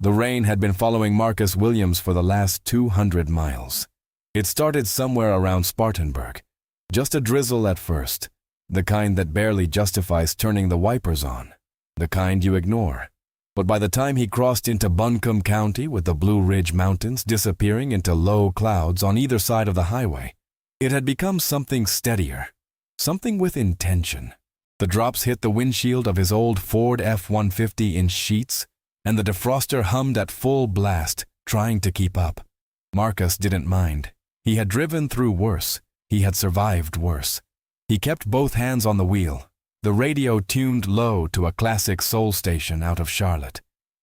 The rain had been following Marcus Williams for the last 200 miles. It started somewhere around Spartanburg. Just a drizzle at first, the kind that barely justifies turning the wipers on, the kind you ignore. But by the time he crossed into Buncombe County with the Blue Ridge Mountains disappearing into low clouds on either side of the highway, it had become something steadier, something with intention. The drops hit the windshield of his old Ford F-150 in sheets, and the defroster hummed at full blast, trying to keep up. Marcus didn't mind. He had driven through worse. He had survived worse. He kept both hands on the wheel, the radio tuned low to a classic soul station out of Charlotte,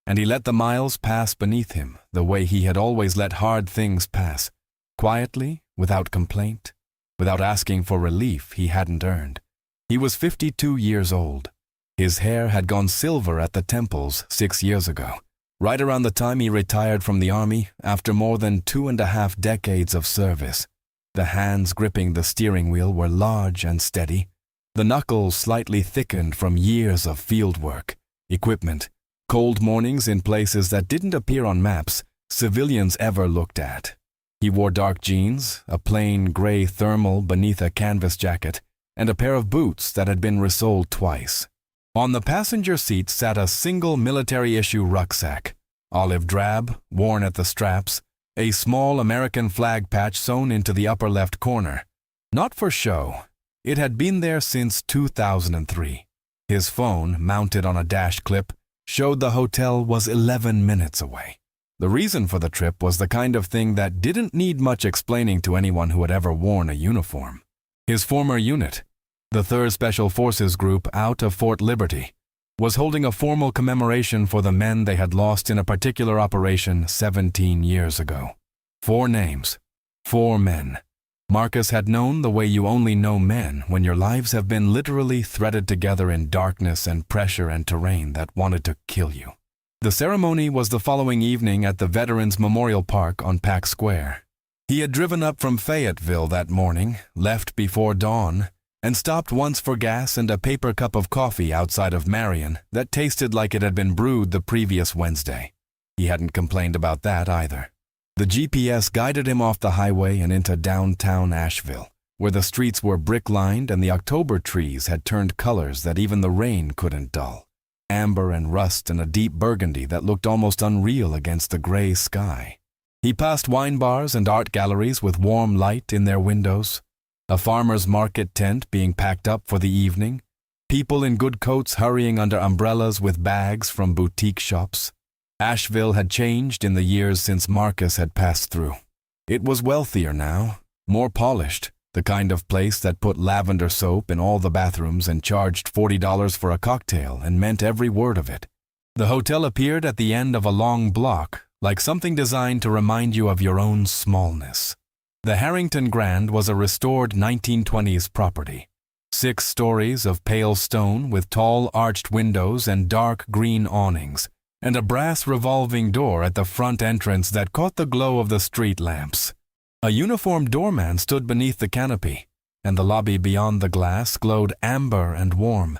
and he let the miles pass beneath him the way he had always let hard things pass, quietly, without complaint, without asking for relief he hadn't earned. He was 52 years old. His hair had gone silver at the temples 6 years ago, right around the time he retired from the army after more than 2.5 decades of service. The hands gripping the steering wheel were large and steady, the knuckles slightly thickened from years of field work, equipment, cold mornings in places that didn't appear on maps civilians ever looked at. He wore dark jeans, a plain gray thermal beneath a canvas jacket, and a pair of boots that had been resoled twice. On the passenger seat sat a single military-issue rucksack, olive drab, worn at the straps, a small American flag patch sewn into the upper left corner. Not for show. It had been there since 2003. His phone, mounted on a dash clip, showed the hotel was 11 minutes away. The reason for the trip was the kind of thing that didn't need much explaining to anyone who had ever worn a uniform. His former unit, the 3rd Special Forces Group out of Fort Liberty, was holding a formal commemoration for the men they had lost in a particular operation 17 years ago. 4 names, 4 men. Marcus had known the way you only know men when your lives have been literally threaded together in darkness and pressure and terrain that wanted to kill you. The ceremony was the following evening at the Veterans Memorial Park on Pack Square. He had driven up from Fayetteville that morning, left before dawn, and stopped once for gas and a paper cup of coffee outside of Marion that tasted like it had been brewed the previous Wednesday. He hadn't complained about that either. The GPS guided him off the highway and into downtown Asheville, where the streets were brick-lined and the October trees had turned colors that even the rain couldn't dull. Amber and rust and a deep burgundy that looked almost unreal against the gray sky. He passed wine bars and art galleries with warm light in their windows, a farmer's market tent being packed up for the evening, people in good coats hurrying under umbrellas with bags from boutique shops. Asheville had changed in the years since Marcus had passed through. It was wealthier now, more polished, the kind of place that put lavender soap in all the bathrooms and charged $40 for a cocktail and meant every word of it. The hotel appeared at the end of a long block, like something designed to remind you of your own smallness. The Harrington Grand was a restored 1920s property. 6 stories of pale stone with tall arched windows and dark green awnings, and a brass revolving door at the front entrance that caught the glow of the street lamps. A uniformed doorman stood beneath the canopy, and the lobby beyond the glass glowed amber and warm,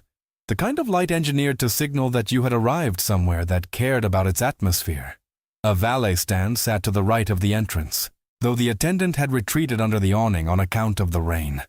the kind of light engineered to signal that you had arrived somewhere that cared about its atmosphere. A valet stand sat to the right of the entrance, though the attendant had retreated under the awning on account of the rain.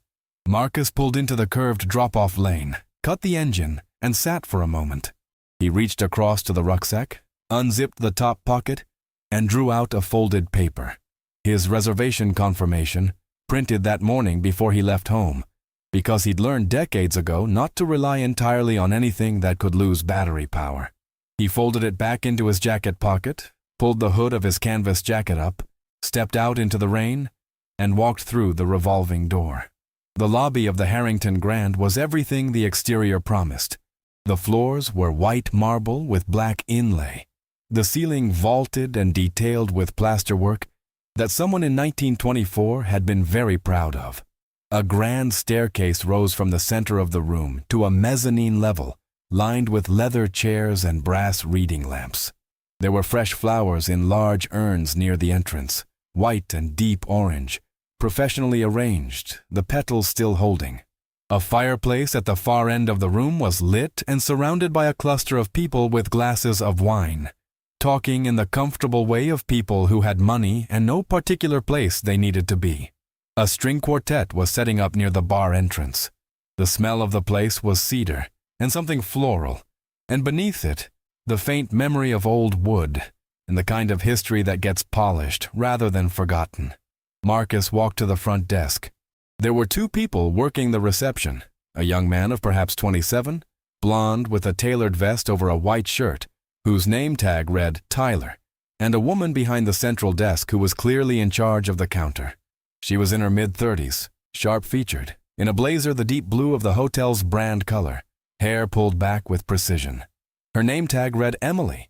Marcus pulled into the curved drop-off lane, cut the engine, and sat for a moment. He reached across to the rucksack, unzipped the top pocket, and drew out a folded paper. His reservation confirmation, printed that morning before he left home, because he'd learned decades ago not to rely entirely on anything that could lose battery power. He folded it back into his jacket pocket, pulled the hood of his canvas jacket up, stepped out into the rain, and walked through the revolving door. The lobby of the Harrington Grand was everything the exterior promised. The floors were white marble with black inlay, the ceiling vaulted and detailed with plasterwork that someone in 1924 had been very proud of. A grand staircase rose from the center of the room to a mezzanine level, lined with leather chairs and brass reading lamps. There were fresh flowers in large urns near the entrance, white and deep orange, professionally arranged, the petals still holding. A fireplace at the far end of the room was lit and surrounded by a cluster of people with glasses of wine. talking in the comfortable way of people who had money and no particular place they needed to be. A string quartet was setting up near the bar entrance. The smell of the place was cedar and something floral, and beneath it, the faint memory of old wood and the kind of history that gets polished rather than forgotten. Marcus walked to the front desk. There were two people working the reception, a young man of perhaps 27, blonde with a tailored vest over a white shirt, whose name tag read Tyler, and a woman behind the central desk who was clearly in charge of the counter. She was in her mid-30s, sharp-featured, in a blazer the deep blue of the hotel's brand color, hair pulled back with precision. Her name tag read Emily,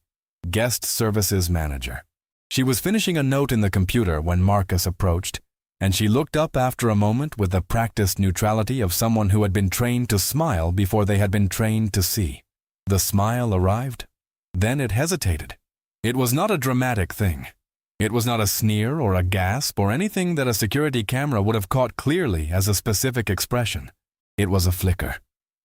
Guest Services Manager. She was finishing a note in the computer when Marcus approached, and she looked up after a moment with the practiced neutrality of someone who had been trained to smile before they had been trained to see. The smile arrived. Then it hesitated. It was not a dramatic thing. It was not a sneer or a gasp or anything that a security camera would have caught clearly as a specific expression. It was a flicker,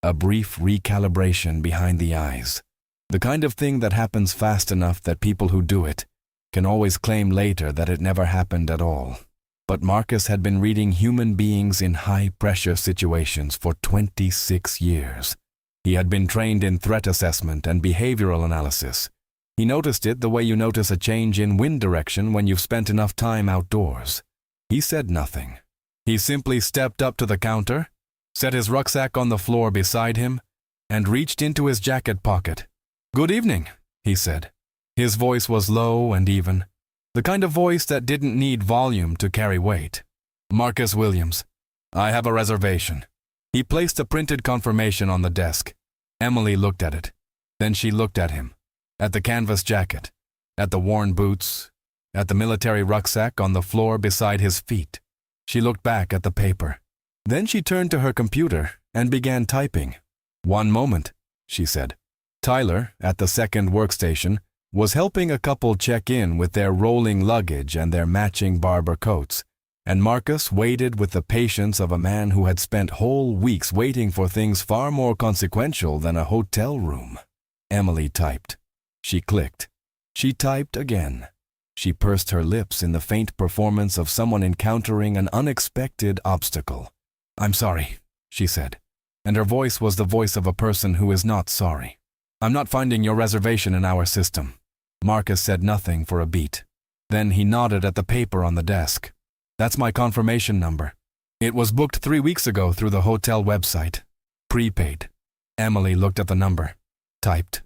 a brief recalibration behind the eyes. The kind of thing that happens fast enough that people who do it can always claim later that it never happened at all. But Marcus had been reading human beings in high-pressure situations for 26 years. He had been trained in threat assessment and behavioral analysis. He noticed it the way you notice a change in wind direction when you've spent enough time outdoors. He said nothing. He simply stepped up to the counter, set his rucksack on the floor beside him, and reached into his jacket pocket. "Good evening," he said. His voice was low and even, the kind of voice that didn't need volume to carry weight. "Marcus Williams. I have a reservation." He placed a printed confirmation on the desk. Emily looked at it. Then she looked at him, at the canvas jacket, at the worn boots, at the military rucksack on the floor beside his feet. She looked back at the paper. Then she turned to her computer and began typing. "One moment," she said. Tyler, at the second workstation, was helping a couple check in with their rolling luggage and their matching Barber coats, and Marcus waited with the patience of a man who had spent whole weeks waiting for things far more consequential than a hotel room. Emily typed. She clicked. She typed again. She pursed her lips in the faint performance of someone encountering an unexpected obstacle. "I'm sorry," she said, and her voice was the voice of a person who is not sorry. "I'm not finding your reservation in our system." Marcus said nothing for a beat. Then he nodded at the paper on the desk. "That's my confirmation number. It was booked 3 weeks ago through the hotel website. Prepaid." Emily looked at the number, typed,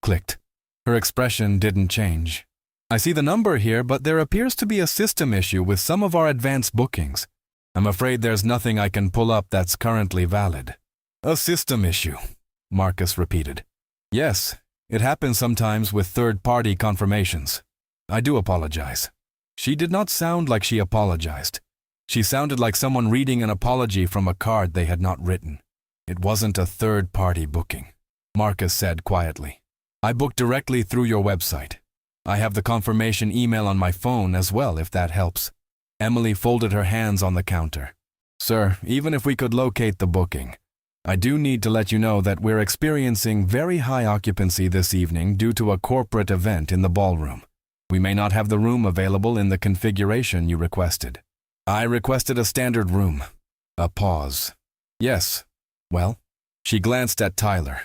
clicked. Her expression didn't change. "I see the number here, but there appears to be a system issue with some of our advance bookings. I'm afraid there's nothing I can pull up that's currently valid." "A system issue," Marcus repeated. "Yes, it happens sometimes with third-party confirmations. I do apologize." She did not sound like she apologized. She sounded like someone reading an apology from a card they had not written. "It wasn't a third-party booking," Marcus said quietly. "I booked directly through your website. I have the confirmation email on my phone as well, if that helps." Emily folded her hands on the counter. "Sir, even if we could locate the booking, I do need to let you know that we're experiencing very high occupancy this evening due to a corporate event in the ballroom. We may not have the room available in the configuration you requested." "I requested a standard room." A pause. "Yes. Well?" She glanced at Tyler,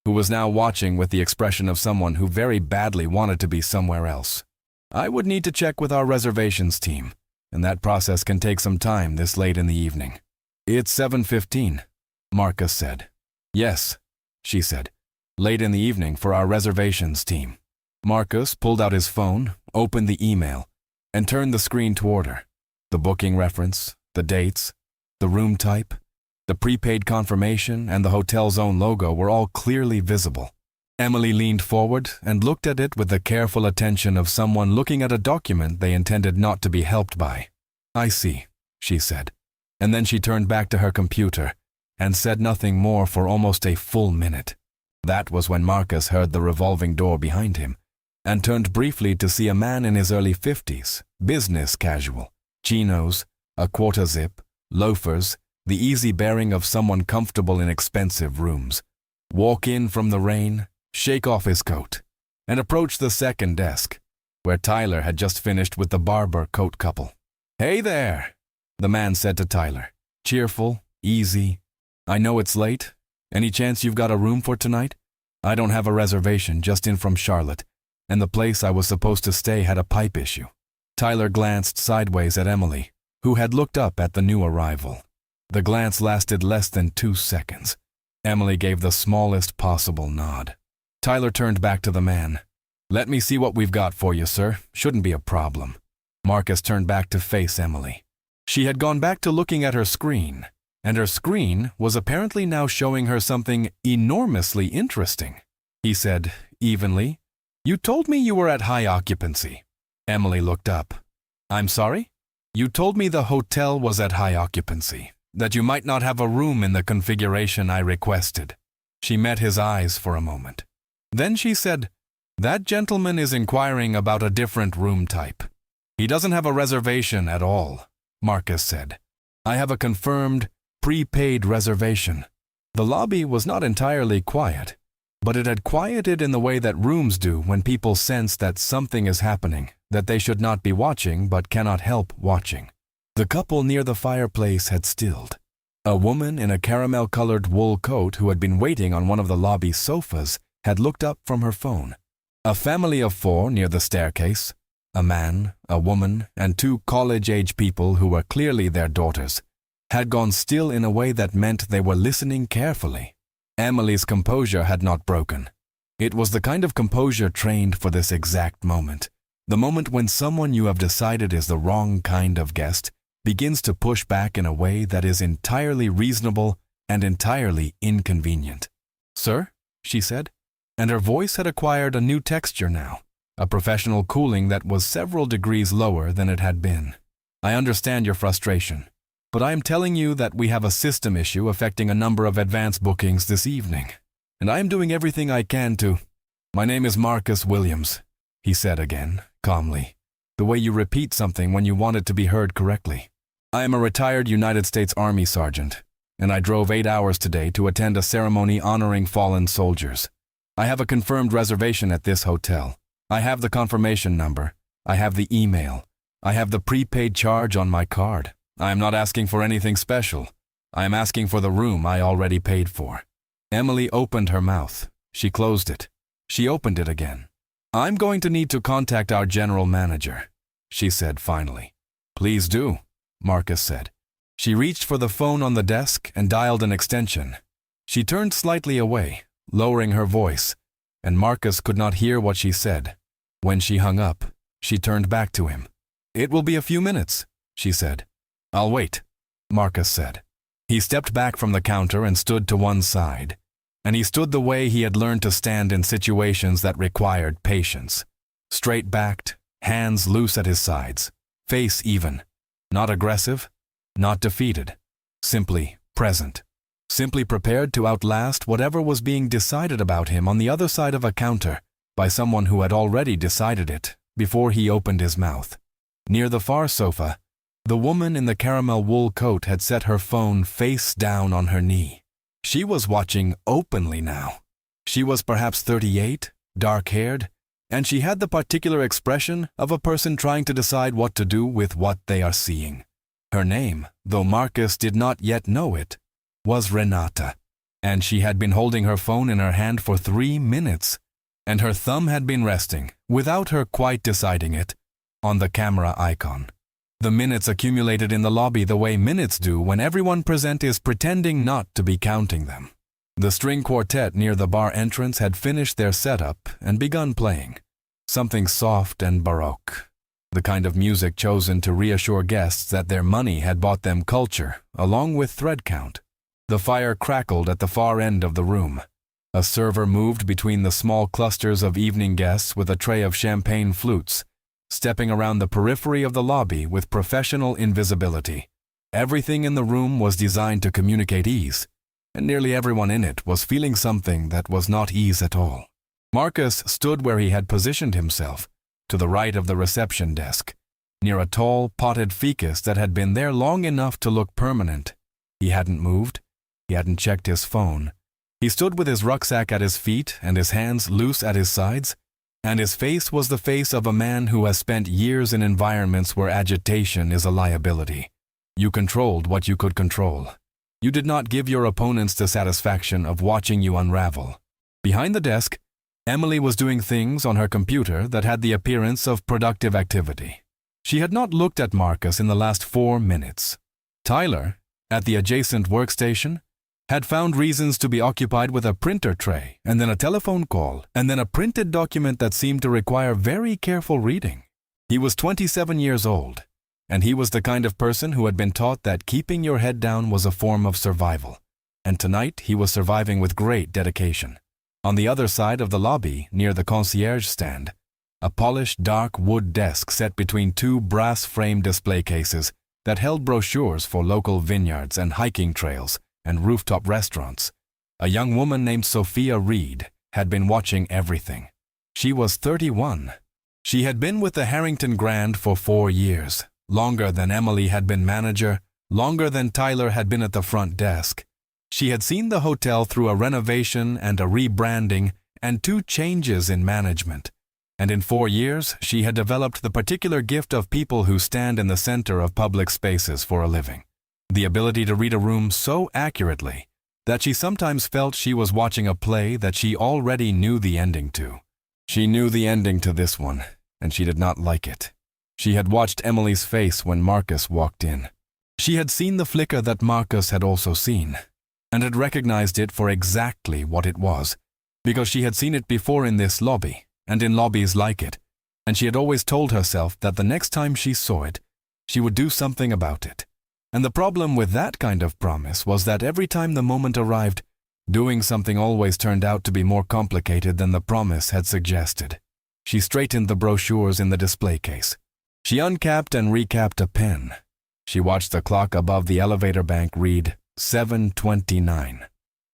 who was now watching with the expression of someone who very badly wanted to be somewhere else. "I would need to check with our reservations team, and that process can take some time this late in the evening." "It's 7:15. Marcus said. "Yes," she said. "Late in the evening for our reservations team." Marcus pulled out his phone, opened the email, and turned the screen toward her. The booking reference, the dates, the room type, the prepaid confirmation, and the hotel's own logo were all clearly visible. Emily leaned forward and looked at it with the careful attention of someone looking at a document they intended not to be helped by. "I see," she said. And then she turned back to her computer and said nothing more for almost a full minute. That was when Marcus heard the revolving door behind him and turned briefly to see a man in his early 50s, business casual, chinos, a quarter zip, loafers, the easy bearing of someone comfortable in expensive rooms, walk in from the rain, shake off his coat, and approached the second desk, where Tyler had just finished with the barber coat couple. "Hey there," the man said to Tyler. Cheerful, easy. "I know it's late. Any chance you've got a room for tonight? I don't have a reservation, just in from Charlotte, and the place I was supposed to stay had a pipe issue." Tyler glanced sideways at Emily, who had looked up at the new arrival. The glance lasted less than 2 seconds. Emily gave the smallest possible nod. Tyler turned back to the man. "Let me see what we've got for you, sir. Shouldn't be a problem." Marcus turned back to face Emily. She had gone back to looking at her screen, and her screen was apparently now showing her something enormously interesting. He said, evenly, "You told me you were at high occupancy." Emily looked up. "I'm sorry?" "You told me the hotel was at high occupancy, that you might not have a room in the configuration I requested." She met his eyes for a moment. Then she said, "That gentleman is inquiring about a different room type. He doesn't have a reservation at all," Marcus said. "I have a confirmed, prepaid reservation." The lobby was not entirely quiet, but it had quieted in the way that rooms do when people sense that something is happening, that they should not be watching but cannot help watching. The couple near the fireplace had stilled. A woman in a caramel-colored wool coat who had been waiting on one of the lobby sofas had looked up from her phone. A family of 4 near the staircase, a man, a woman, and 2 college-age people who were clearly their daughters, had gone still in a way that meant they were listening carefully. Emily's composure had not broken. It was the kind of composure trained for this exact moment. The moment when someone you have decided is the wrong kind of guest begins to push back in a way that is entirely reasonable and entirely inconvenient. "Sir?" she said, and her voice had acquired a new texture now, a professional cooling that was several degrees lower than it had been. "I understand your frustration, but I am telling you that we have a system issue affecting a number of advance bookings this evening, and I am doing everything I can to—" "My name is Marcus Williams," he said again, calmly, the way you repeat something when you want it to be heard correctly. "I am a retired United States Army sergeant, and I drove 8 hours today to attend a ceremony honoring fallen soldiers. I have a confirmed reservation at this hotel. I have the confirmation number. I have the email. I have the prepaid charge on my card. I am not asking for anything special. I am asking for the room I already paid for." Emily opened her mouth. She closed it. She opened it again. "I'm going to need to contact our general manager," she said finally. "Please do," Marcus said. She reached for the phone on the desk and dialed an extension. She turned slightly away, lowering her voice, and Marcus could not hear what she said. When she hung up, she turned back to him. "It will be a few minutes," she said. "I'll wait," Marcus said. He stepped back from the counter and stood to one side, and he stood the way he had learned to stand in situations that required patience. Straight-backed, hands loose at his sides, face even, not aggressive, not defeated, simply present, simply prepared to outlast whatever was being decided about him on the other side of a counter by someone who had already decided it before he opened his mouth. Near the far sofa, the woman in the caramel wool coat had set her phone face down on her knee. She was watching openly now. She was perhaps 38, dark-haired, and she had the particular expression of a person trying to decide what to do with what they are seeing. Her name, though Marcus did not yet know it, was Renata, and she had been holding her phone in her hand for 3 minutes, and her thumb had been resting, without her quite deciding it, on the camera icon. The minutes accumulated in the lobby the way minutes do when everyone present is pretending not to be counting them. The string quartet near the bar entrance had finished their setup and begun playing. Something soft and baroque, the kind of music chosen to reassure guests that their money had bought them culture, along with thread count. The fire crackled at the far end of the room. A server moved between the small clusters of evening guests with a tray of champagne flutes, stepping around the periphery of the lobby with professional invisibility. Everything in the room was designed to communicate ease, and nearly everyone in it was feeling something that was not ease at all. Marcus stood where he had positioned himself, to the right of the reception desk, near a tall, potted ficus that had been there long enough to look permanent. He hadn't moved. He hadn't checked his phone. He stood with his rucksack at his feet and his hands loose at his sides, and his face was the face of a man who has spent years in environments where agitation is a liability. You controlled what you could control. You did not give your opponents the satisfaction of watching you unravel. Behind the desk, Emily was doing things on her computer that had the appearance of productive activity. She had not looked at Marcus in the last 4 minutes. Tyler, at the adjacent workstation, had found reasons to be occupied with a printer tray, and then a telephone call, and then a printed document that seemed to require very careful reading. He was 27 years old, and he was the kind of person who had been taught that keeping your head down was a form of survival. And tonight he was surviving with great dedication. On the other side of the lobby, near the concierge stand, a polished dark wood desk set between 2 brass-frame display cases that held brochures for local vineyards and hiking trails and rooftop restaurants. A young woman named Sophia Reed had been watching everything. She was 31. She had been with the Harrington Grand for 4 years, longer than Emily had been manager, longer than Tyler had been at the front desk. She had seen the hotel through a renovation and a rebranding and 2 changes in management. And in 4 years, she had developed the particular gift of people who stand in the center of public spaces for a living. The ability to read a room so accurately that she sometimes felt she was watching a play that she already knew the ending to. She knew the ending to this one, and she did not like it. She had watched Emily's face when Marcus walked in. She had seen the flicker that Marcus had also seen, and had recognized it for exactly what it was, because she had seen it before in this lobby, and in lobbies like it, and she had always told herself that the next time she saw it, she would do something about it. And the problem with that kind of promise was that every time the moment arrived, doing something always turned out to be more complicated than the promise had suggested. She straightened the brochures in the display case. She uncapped and recapped a pen. She watched the clock above the elevator bank read 7:29.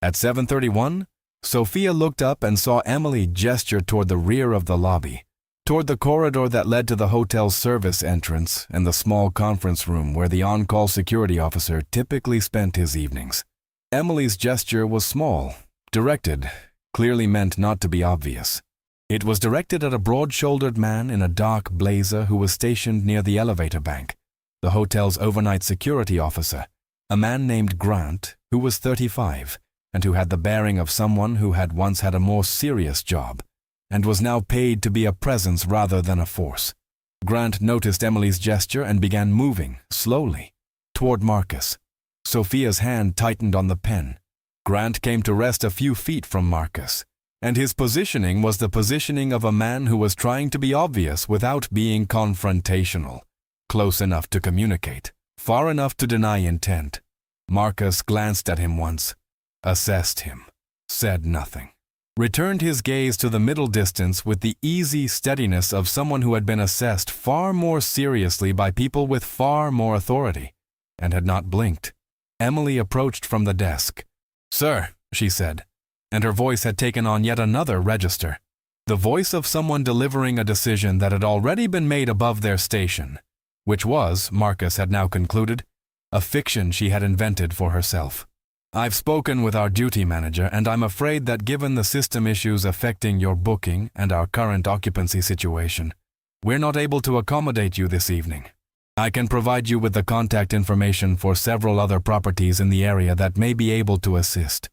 At 7:31, Sophia looked up and saw Emily gesture toward the rear of the lobby, toward the corridor that led to the hotel's service entrance and the small conference room where the on-call security officer typically spent his evenings. Emily's gesture was small, directed, clearly meant not to be obvious. It was directed at a broad-shouldered man in a dark blazer who was stationed near the elevator bank, the hotel's overnight security officer, a man named Grant who was 35 and who had the bearing of someone who had once had a more serious job and was now paid to be a presence rather than a force. Grant noticed Emily's gesture and began moving, slowly, toward Marcus. Sophia's hand tightened on the pen. Grant came to rest a few feet from Marcus, and his positioning was the positioning of a man who was trying to be obvious without being confrontational, close enough to communicate, far enough to deny intent. Marcus glanced at him once, assessed him, said nothing, returned his gaze to the middle distance with the easy steadiness of someone who had been assessed far more seriously by people with far more authority, and had not blinked. Emily approached from the desk. "Sir," she said, and her voice had taken on yet another register, the voice of someone delivering a decision that had already been made above their station, which was, Marcus had now concluded, a fiction she had invented for herself. "I've spoken with our duty manager, and I'm afraid that given the system issues affecting your booking and our current occupancy situation, we're not able to accommodate you this evening. I can provide you with the contact information for several other properties in the area that may be able to assist."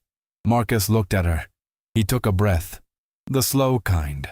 Marcus looked at her. He took a breath. The slow kind.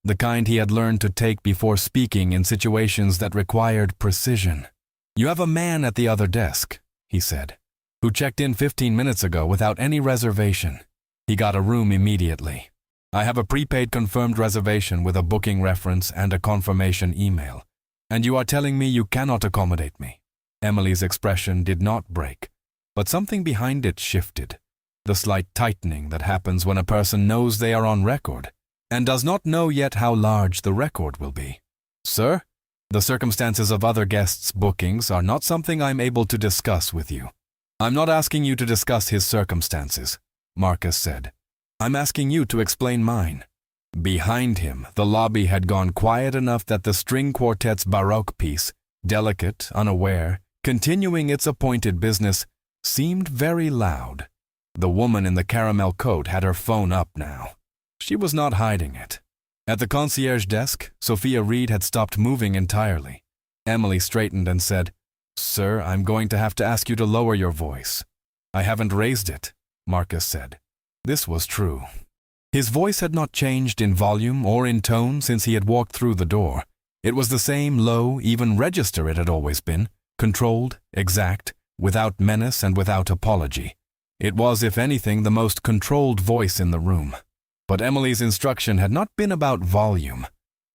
The kind he had learned to take before speaking in situations that required precision. "You have a man at the other desk," he said, "who checked in 15 minutes ago without any reservation. He got a room immediately. I have a prepaid confirmed reservation with a booking reference and a confirmation email. And you are telling me you cannot accommodate me." Emily's expression did not break, but something behind it shifted. The slight tightening that happens when a person knows they are on record and does not know yet how large the record will be. "Sir, the circumstances of other guests' bookings are not something I'm able to discuss with you." "I'm not asking you to discuss his circumstances," Marcus said. "I'm asking you to explain mine." Behind him, the lobby had gone quiet enough that the string quartet's Baroque piece, delicate, unaware, continuing its appointed business, seemed very loud. The woman in the caramel coat had her phone up now. She was not hiding it. At the concierge desk, Sophia Reed had stopped moving entirely. Emily straightened and said, "Sir, I'm going to have to ask you to lower your voice." "I haven't raised it," Marcus said. This was true. His voice had not changed in volume or in tone since he had walked through the door. It was the same low, even register it had always been, controlled, exact, without menace and without apology. It was, if anything, the most controlled voice in the room. But Emily's instruction had not been about volume.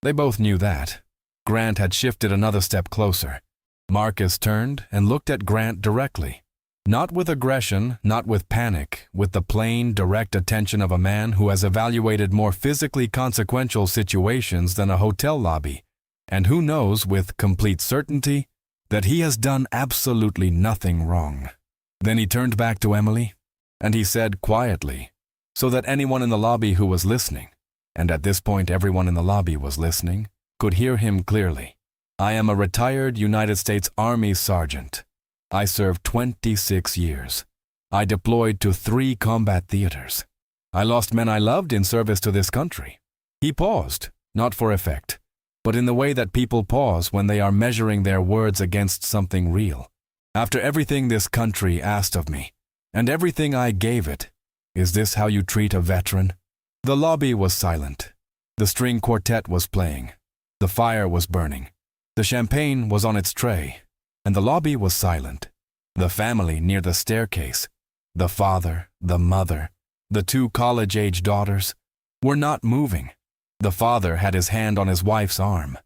They both knew that. Grant had shifted another step closer. Marcus turned and looked at Grant directly. Not with aggression, not with panic, with the plain, direct attention of a man who has evaluated more physically consequential situations than a hotel lobby, and who knows with complete certainty that he has done absolutely nothing wrong. Then he turned back to Emily, and he said quietly, so that anyone in the lobby who was listening, and at this point everyone in the lobby was listening, could hear him clearly, "I am a retired United States Army sergeant. I served 26 years. I deployed to 3 combat theaters. I lost men I loved in service to this country." He paused, not for effect, but in the way that people pause when they are measuring their words against something real. "After everything this country asked of me, and everything I gave it, is this how you treat a veteran?" The lobby was silent. The string quartet was playing. The fire was burning. The champagne was on its tray, and the lobby was silent. The family near the staircase, the father, the mother, the 2 college-age daughters, were not moving. The father had his hand on his wife's arm.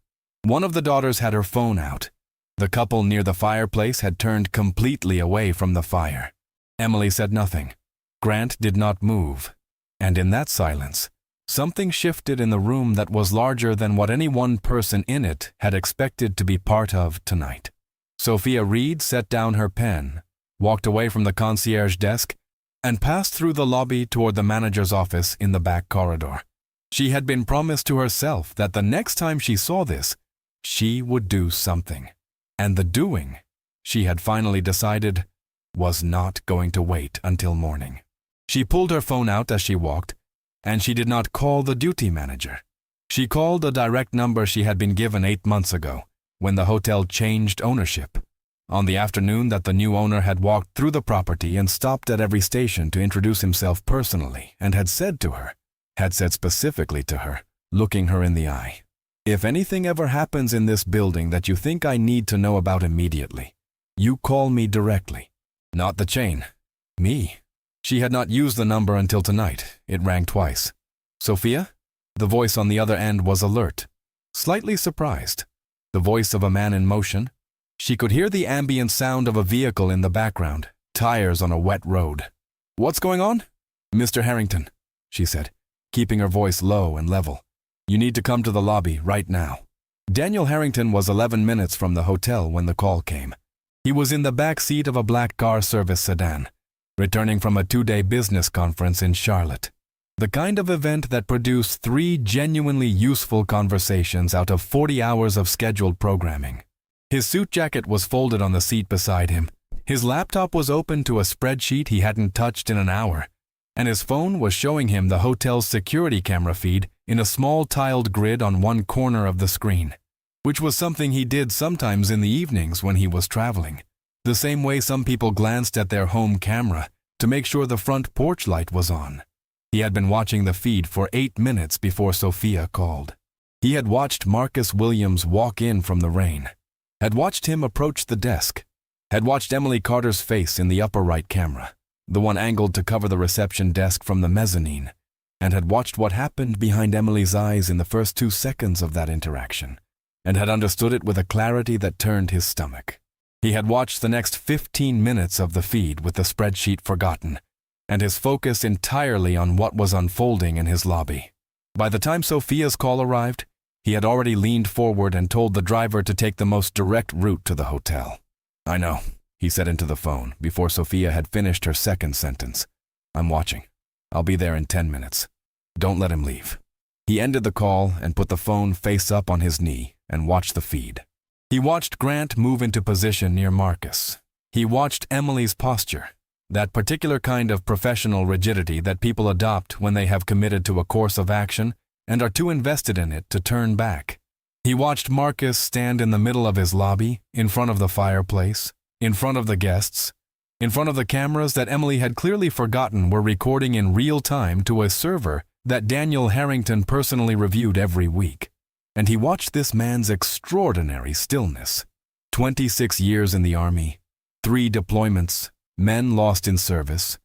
One of the daughters had her phone out. The couple near the fireplace had turned completely away from the fire. Emily said nothing. Grant did not move. And in that silence, something shifted in the room that was larger than what any one person in it had expected to be part of tonight. Sophia Reed set down her pen, walked away from the concierge desk, and passed through the lobby toward the manager's office in the back corridor. She had been promised to herself that the next time she saw this, she would do something. And the doing, she had finally decided, was not going to wait until morning. She pulled her phone out as she walked, and she did not call the duty manager. She called a direct number she had been given 8 months ago, when the hotel changed ownership, on the afternoon that the new owner had walked through the property and stopped at every station to introduce himself personally, and had said specifically to her, looking her in the eye, "If anything ever happens in this building that you think I need to know about immediately, you call me directly." Not the chain. Me. She had not used the number until tonight. It rang twice. "Sophia?" The voice on the other end was alert, slightly surprised. The voice of a man in motion. She could hear the ambient sound of a vehicle in the background, tires on a wet road. "What's going on?" "Mr. Harrington," she said, keeping her voice low and level. "You need to come to the lobby right now." Daniel Harrington was 11 minutes from the hotel when the call came. He was in the back seat of a black car service sedan, returning from a 2-day business conference in Charlotte. The kind of event that produced 3 genuinely useful conversations out of 40 hours of scheduled programming. His suit jacket was folded on the seat beside him. His laptop was open to a spreadsheet he hadn't touched in an hour, and his phone was showing him the hotel's security camera feed in a small tiled grid on one corner of the screen, which was something he did sometimes in the evenings when he was traveling, the same way some people glanced at their home camera to make sure the front porch light was on. He had been watching the feed for 8 minutes before Sophia called. He had watched Marcus Williams walk in from the rain, had watched him approach the desk, had watched Emily Carter's face in the upper right camera, the one angled to cover the reception desk from the mezzanine, and had watched what happened behind Emily's eyes in the first 2 seconds of that interaction, and had understood it with a clarity that turned his stomach. He had watched the next 15 minutes of the feed with the spreadsheet forgotten, and his focus entirely on what was unfolding in his lobby. By the time Sophia's call arrived, he had already leaned forward and told the driver to take the most direct route to the hotel. "I know," he said into the phone before Sophia had finished her second sentence. "I'm watching. I'll be there in 10 minutes. Don't let him leave." He ended the call and put the phone face up on his knee and watched the feed. He watched Grant move into position near Marcus. He watched Emily's posture, that particular kind of professional rigidity that people adopt when they have committed to a course of action and are too invested in it to turn back. He watched Marcus stand in the middle of his lobby, in front of the fireplace, in front of the guests, in front of the cameras that Emily had clearly forgotten were recording in real time to a server that Daniel Harrington personally reviewed every week. And he watched this man's extraordinary stillness. 26 years in the Army, 3 deployments, men lost in service.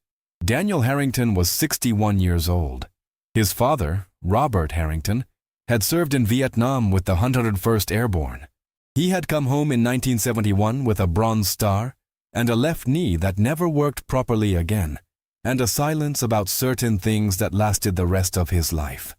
Daniel Harrington was 61 years old. His father, Robert Harrington, had served in Vietnam with the 101st Airborne. He had come home in 1971 with a Bronze Star and a left knee that never worked properly again, and a silence about certain things that lasted the rest of his life.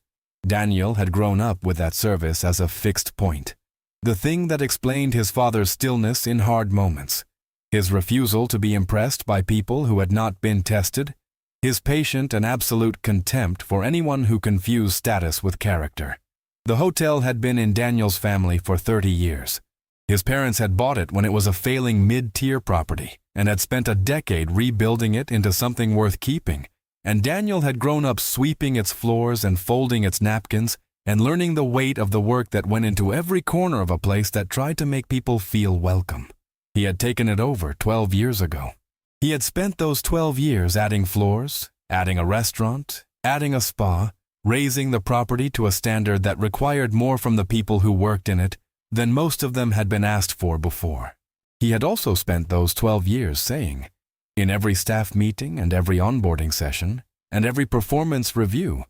Daniel had grown up with that service as a fixed point, the thing that explained his father's stillness in hard moments, his refusal to be impressed by people who had not been tested, his patient and absolute contempt for anyone who confused status with character. The hotel had been in Daniel's family for 30 years. His parents had bought it when it was a failing mid-tier property and had spent a decade rebuilding it into something worth keeping, and Daniel had grown up sweeping its floors and folding its napkins and learning the weight of the work that went into every corner of a place that tried to make people feel welcome. He had taken it over 12 years ago. He had spent those 12 years adding floors, adding a restaurant, adding a spa, raising the property to a standard that required more from the people who worked in it than most of them had been asked for before. He had also spent those 12 years saying, in every staff meeting and every onboarding session and every performance review,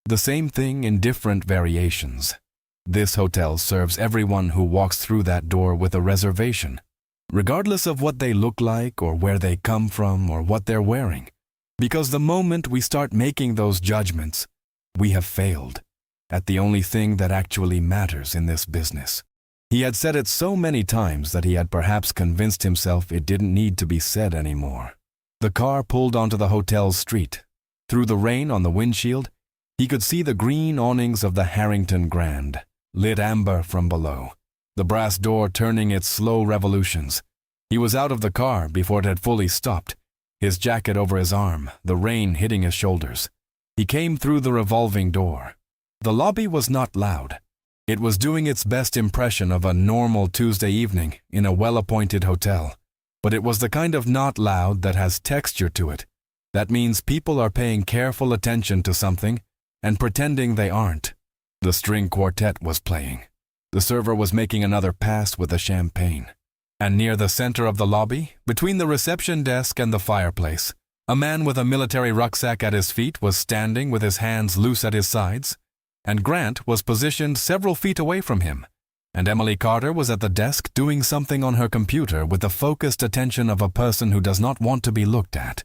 the same thing in different variations. This hotel serves everyone who walks through that door with a reservation, regardless of what they look like or where they come from or what they're wearing. Because the moment we start making those judgments, we have failed at the only thing that actually matters in this business. He had said it so many times that he had perhaps convinced himself it didn't need to be said anymore. The car pulled onto the hotel's street. Through the rain on the windshield, he could see the green awnings of the Harrington Grand, lit amber from below, the brass door turning its slow revolutions. He was out of the car before it had fully stopped, his jacket over his arm, the rain hitting his shoulders. He came through the revolving door. The lobby was not loud. It was doing its best impression of a normal Tuesday evening in a well-appointed hotel. But it was the kind of not loud that has texture to it. That means people are paying careful attention to something and pretending they aren't. The string quartet was playing. The server was making another pass with the champagne. And near the center of the lobby, between the reception desk and the fireplace, a man with a military rucksack at his feet was standing with his hands loose at his sides, and Grant was positioned several feet away from him, and Emily Carter was at the desk doing something on her computer with the focused attention of a person who does not want to be looked at.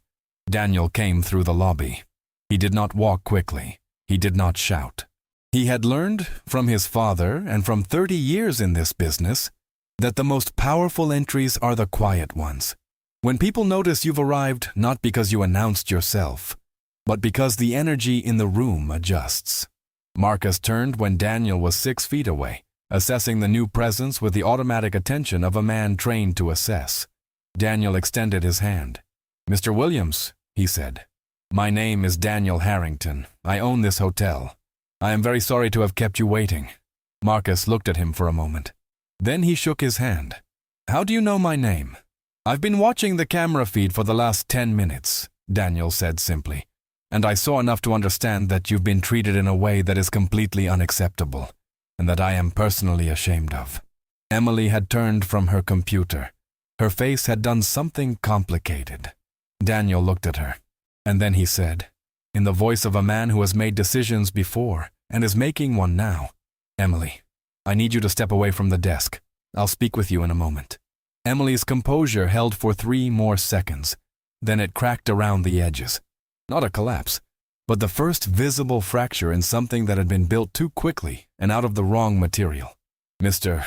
Daniel came through the lobby. He did not walk quickly. He did not shout. He had learned from his father and from 30 years in this business that the most powerful entries are the quiet ones. When people notice you've arrived not because you announced yourself, but because the energy in the room adjusts. Marcus turned when Daniel was 6 feet away, assessing the new presence with the automatic attention of a man trained to assess. Daniel extended his hand. "Mr. Williams," he said, "my name is Daniel Harrington. I own this hotel. I am very sorry to have kept you waiting." Marcus looked at him for a moment. Then he shook his hand. "How do you know my name?" "I've been watching the camera feed for the last 10 minutes, Daniel said simply, "and I saw enough to understand that you've been treated in a way that is completely unacceptable, and that I am personally ashamed of." Emily had turned from her computer. Her face had done something complicated. Daniel looked at her, and then he said, in the voice of a man who has made decisions before and is making one now, "Emily, I need you to step away from the desk. I'll speak with you in a moment." Emily's composure held for 3 more seconds. Then it cracked around the edges. Not a collapse, but the first visible fracture in something that had been built too quickly and out of the wrong material. "Mr.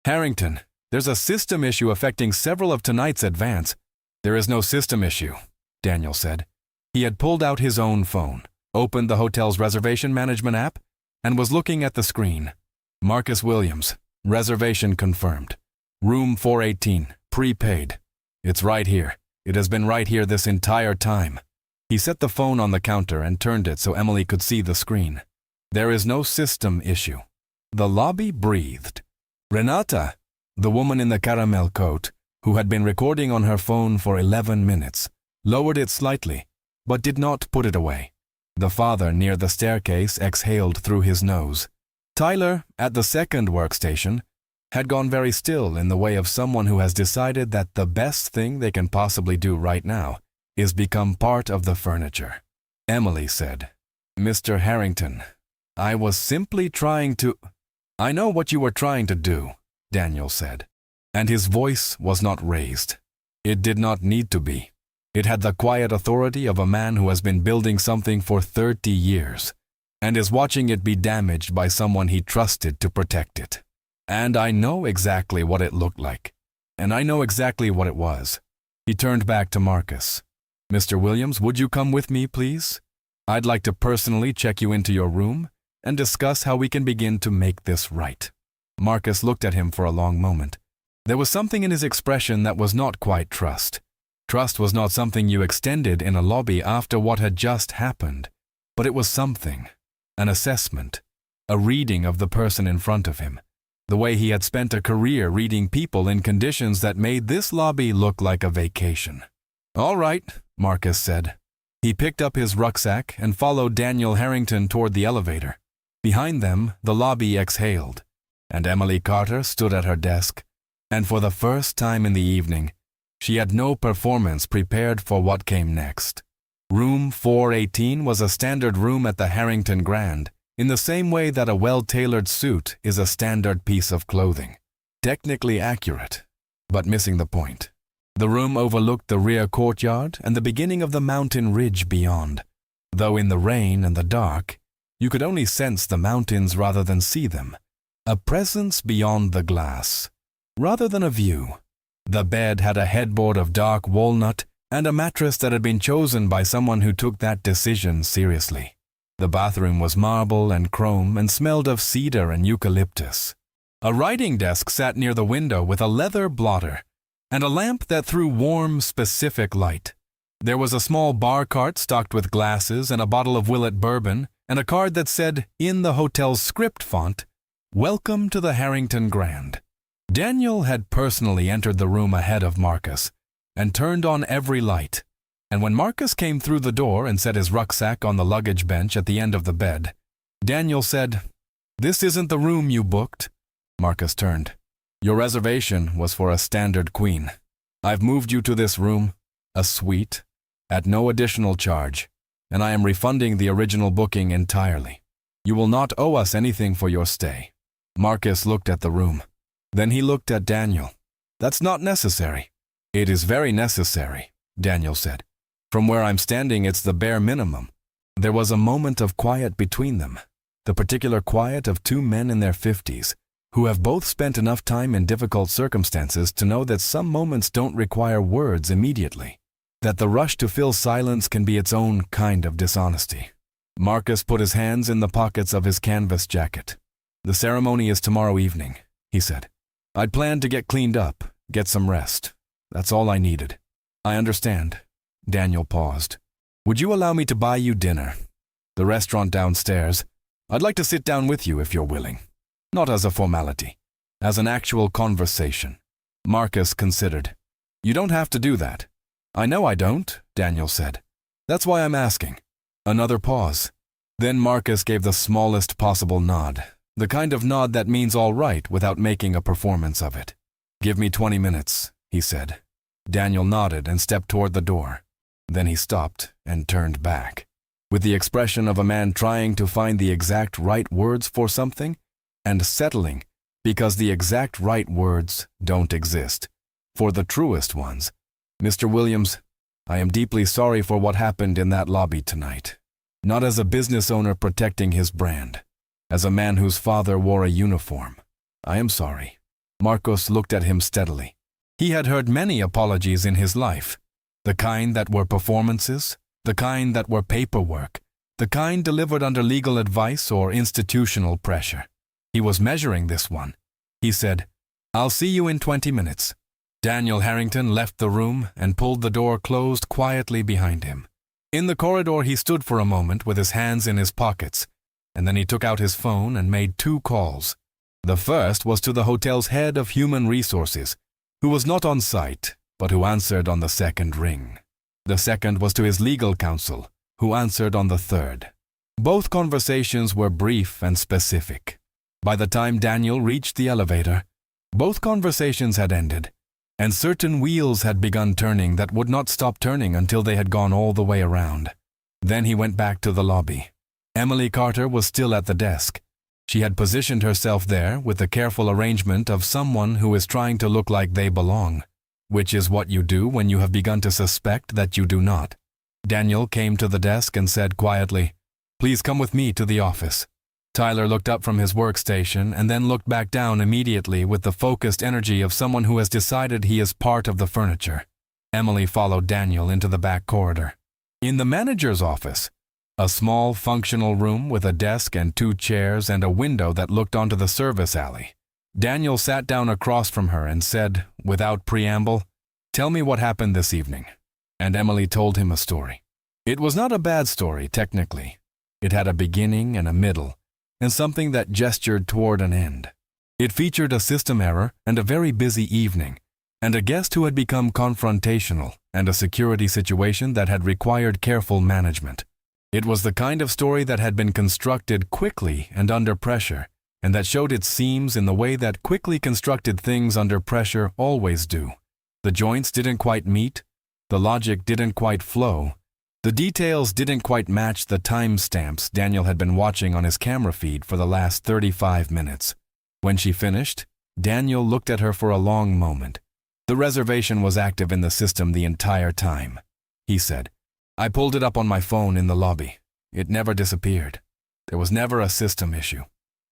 Harrington, there's a system issue affecting several of tonight's advance." "There is no system issue," Daniel said. He had pulled out his own phone, opened the hotel's reservation management app, and was looking at the screen. "Marcus Williams, reservation confirmed. Room 418, prepaid. It's right here. It has been right here this entire time." He set the phone on the counter and turned it so Emily could see the screen. There is no system issue. The lobby breathed. Renata, the woman in the caramel coat, who had been recording on her phone for 11 minutes, lowered it slightly, but did not put it away. The father near the staircase exhaled through his nose. Tyler, at the second workstation, had gone very still in the way of someone who has decided that the best thing they can possibly do right now is become part of the furniture. Emily said, "Mr. Harrington, I was simply trying to—" "I know what you were trying to do," Daniel said, and his voice was not raised. It did not need to be. It had the quiet authority of a man who has been building something for 30 years and is watching it be damaged by someone he trusted to protect it. And I know exactly what it looked like, and I know exactly what it was. He turned back to Marcus. "Mr. Williams, would you come with me, please? I'd like to personally check you into your room and discuss how we can begin to make this right." Marcus looked at him for a long moment. There was something in his expression that was not quite trust. Trust was not something you extended in a lobby after what had just happened, but it was something, an assessment, a reading of the person in front of him, the way he had spent a career reading people in conditions that made this lobby look like a vacation. "All right," Marcus said. He picked up his rucksack and followed Daniel Harrington toward the elevator. Behind them, the lobby exhaled, and Emily Carter stood at her desk, and for the first time in the evening, she had no performance prepared for what came next. Room 418 was a standard room at the Harrington Grand, in the same way that a well-tailored suit is a standard piece of clothing. Technically accurate, but missing the point. The room overlooked the rear courtyard and the beginning of the mountain ridge beyond, though in the rain and the dark, you could only sense the mountains rather than see them. A presence beyond the glass, rather than a view. The bed had a headboard of dark walnut and a mattress that had been chosen by someone who took that decision seriously. The bathroom was marble and chrome and smelled of cedar and eucalyptus. A writing desk sat near the window with a leather blotter and a lamp that threw warm, specific light. There was a small bar cart stocked with glasses and a bottle of Willet bourbon and a card that said, in the hotel's script font, "Welcome to the Harrington Grand." Daniel had personally entered the room ahead of Marcus and turned on every light, and when Marcus came through the door and set his rucksack on the luggage bench at the end of the bed, Daniel said, "This isn't the room you booked." Marcus turned. "Your reservation was for a standard queen. I've moved you to this room, a suite, at no additional charge, and I am refunding the original booking entirely. You will not owe us anything for your stay." Marcus looked at the room. Then he looked at Daniel. "That's not necessary." "It is very necessary," Daniel said. "From where I'm standing, it's the bare minimum." There was a moment of quiet between them, the particular quiet of two men in their 50s, who have both spent enough time in difficult circumstances to know that some moments don't require words immediately, that the rush to fill silence can be its own kind of dishonesty. Marcus put his hands in the pockets of his canvas jacket. "The ceremony is tomorrow evening," he said. "I'd planned to get cleaned up, get some rest. That's all I needed." "I understand." Daniel paused. "Would you allow me to buy you dinner? The restaurant downstairs. I'd like to sit down with you if you're willing. Not as a formality, as an actual conversation." Marcus considered. "You don't have to do that." "I know I don't," Daniel said. "That's why I'm asking." Another pause. Then Marcus gave the smallest possible nod, the kind of nod that means all right without making a performance of it. "Give me 20 minutes, he said. Daniel nodded and stepped toward the door. Then he stopped and turned back, with the expression of a man trying to find the exact right words for something and settling because the exact right words don't exist for the truest ones. "Mr. Williams, I am deeply sorry for what happened in that lobby tonight. Not as a business owner protecting his brand, as a man whose father wore a uniform. I am sorry." Marcos looked at him steadily. He had heard many apologies in his life, the kind that were performances, the kind that were paperwork, the kind delivered under legal advice or institutional pressure. He was measuring this one. He said, "I'll see you in 20 minutes." Daniel Harrington left the room and pulled the door closed quietly behind him. In the corridor he stood for a moment with his hands in his pockets, and then he took out his phone and made 2 calls. The first was to the hotel's head of human resources, who was not on site, but who answered on the second ring. The second was to his legal counsel, who answered on the third. Both conversations were brief and specific. By the time Daniel reached the elevator, both conversations had ended, and certain wheels had begun turning that would not stop turning until they had gone all the way around. Then he went back to the lobby. Emily Carter was still at the desk. She had positioned herself there with the careful arrangement of someone who is trying to look like they belong, which is what you do when you have begun to suspect that you do not. Daniel came to the desk and said quietly, "Please come with me to the office." Tyler looked up from his workstation and then looked back down immediately with the focused energy of someone who has decided he is part of the furniture. Emily followed Daniel into the back corridor. In the manager's office, a small functional room with a desk and 2 chairs and a window that looked onto the service alley, Daniel sat down across from her and said, without preamble, "Tell me what happened this evening." And Emily told him a story. It was not a bad story, technically. It had a beginning and a middle, and something that gestured toward an end. It featured a system error and a very busy evening, and a guest who had become confrontational, and a security situation that had required careful management. It was the kind of story that had been constructed quickly and under pressure, and that showed its seams in the way that quickly constructed things under pressure always do. The joints didn't quite meet, the logic didn't quite flow, the details didn't quite match the timestamps Daniel had been watching on his camera feed for the last 35 minutes. When she finished, Daniel looked at her for a long moment. The reservation was active in the system the entire time. He said, "I pulled it up on my phone in the lobby. It never disappeared. There was never a system issue."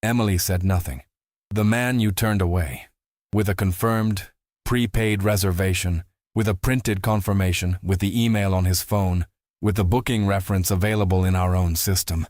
Emily said nothing. "The man you turned away, with a confirmed, prepaid reservation, with a printed confirmation, with the email on his phone, with the booking reference available in our own system,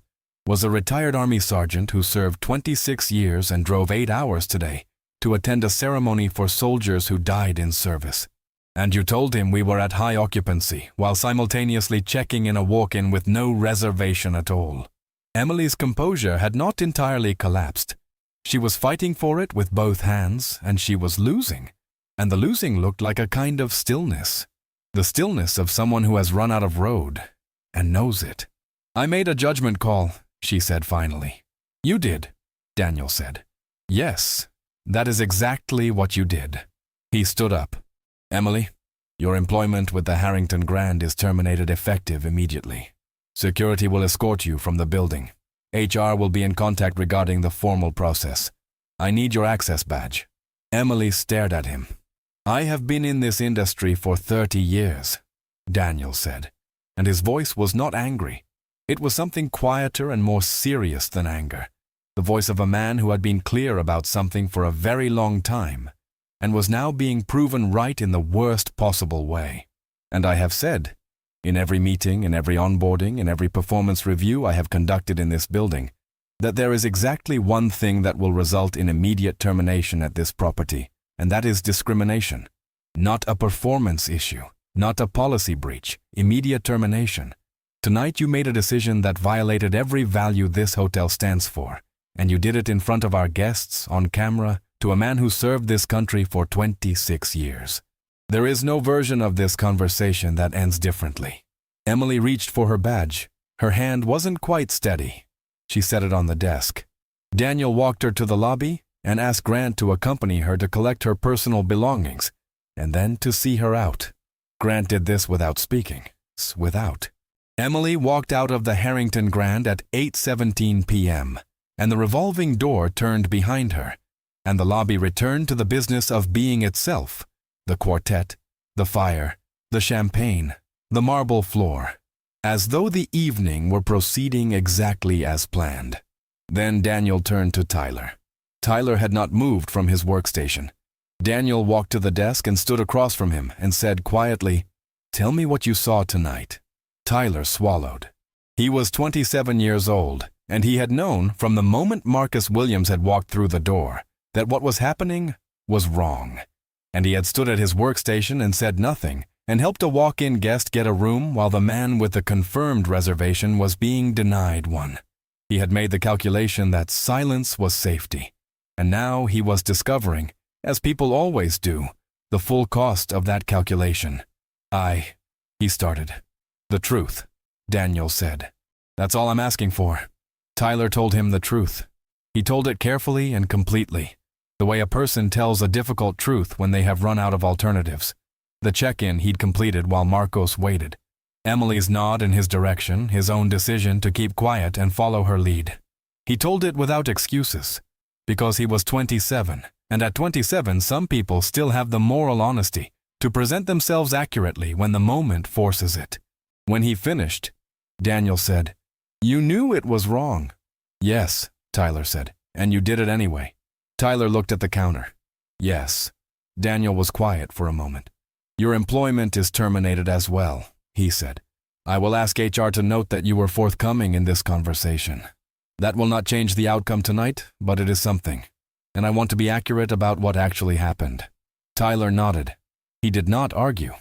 was a retired Army sergeant who served 26 years and drove 8 hours today to attend a ceremony for soldiers who died in service. And you told him we were at high occupancy while simultaneously checking in a walk-in with no reservation at all." Emily's composure had not entirely collapsed. She was fighting for it with both hands, and she was losing. And the losing looked like a kind of stillness. The stillness of someone who has run out of road and knows it. "I made a judgment call," she said finally. "You did," Daniel said. "Yes, that is exactly what you did." He stood up. "Emily, your employment with the Harrington Grand is terminated effective immediately. Security will escort you from the building. HR will be in contact regarding the formal process. I need your access badge." Emily stared at him. "I have been in this industry for 30 years, Daniel said, and his voice was not angry. It was something quieter and more serious than anger, the voice of a man who had been clear about something for a very long time, and was now being proven right in the worst possible way. "And I have said, in every meeting, in every onboarding, in every performance review I have conducted in this building, that there is exactly one thing that will result in immediate termination at this property, and that is discrimination. Not a performance issue, not a policy breach, immediate termination. Tonight you made a decision that violated every value this hotel stands for, and you did it in front of our guests, on camera, to a man who served this country for 26 years. There is no version of this conversation that ends differently." Emily reached for her badge. Her hand wasn't quite steady. She set it on the desk. Daniel walked her to the lobby and asked Grant to accompany her to collect her personal belongings, and then to see her out. Grant did this without speaking. Without. Emily walked out of the Harrington Grand at 8:17 p.m., and the revolving door turned behind her, and the lobby returned to the business of being itself. The quartet, the fire, the champagne, the marble floor, as though the evening were proceeding exactly as planned. Then Daniel turned to Tyler. Tyler had not moved from his workstation. Daniel walked to the desk and stood across from him and said quietly, "Tell me what you saw tonight." Tyler swallowed. He was 27 years old, and he had known from the moment Marcus Williams had walked through the door that what was happening was wrong. And he had stood at his workstation and said nothing, and helped a walk-in guest get a room while the man with the confirmed reservation was being denied one. He had made the calculation that silence was safety, and now he was discovering, as people always do, the full cost of that calculation. He started. The truth, Daniel said. That's all I'm asking for. Tyler told him the truth. He told it carefully and completely, the way a person tells a difficult truth when they have run out of alternatives. The check-in he'd completed while Marcos waited. Emily's nod in his direction, his own decision to keep quiet and follow her lead. He told it without excuses, because he was 27, and at 27 some people still have the moral honesty to present themselves accurately when the moment forces it. When he finished, Daniel said, "You knew it was wrong." "Yes," Tyler said, "and you did it anyway." Tyler looked at the counter. "Yes." Daniel was quiet for a moment. "Your employment is terminated as well," he said. "I will ask HR to note that you were forthcoming in this conversation. That will not change the outcome tonight, but it is something. And I want to be accurate about what actually happened." Tyler nodded. He did not argue.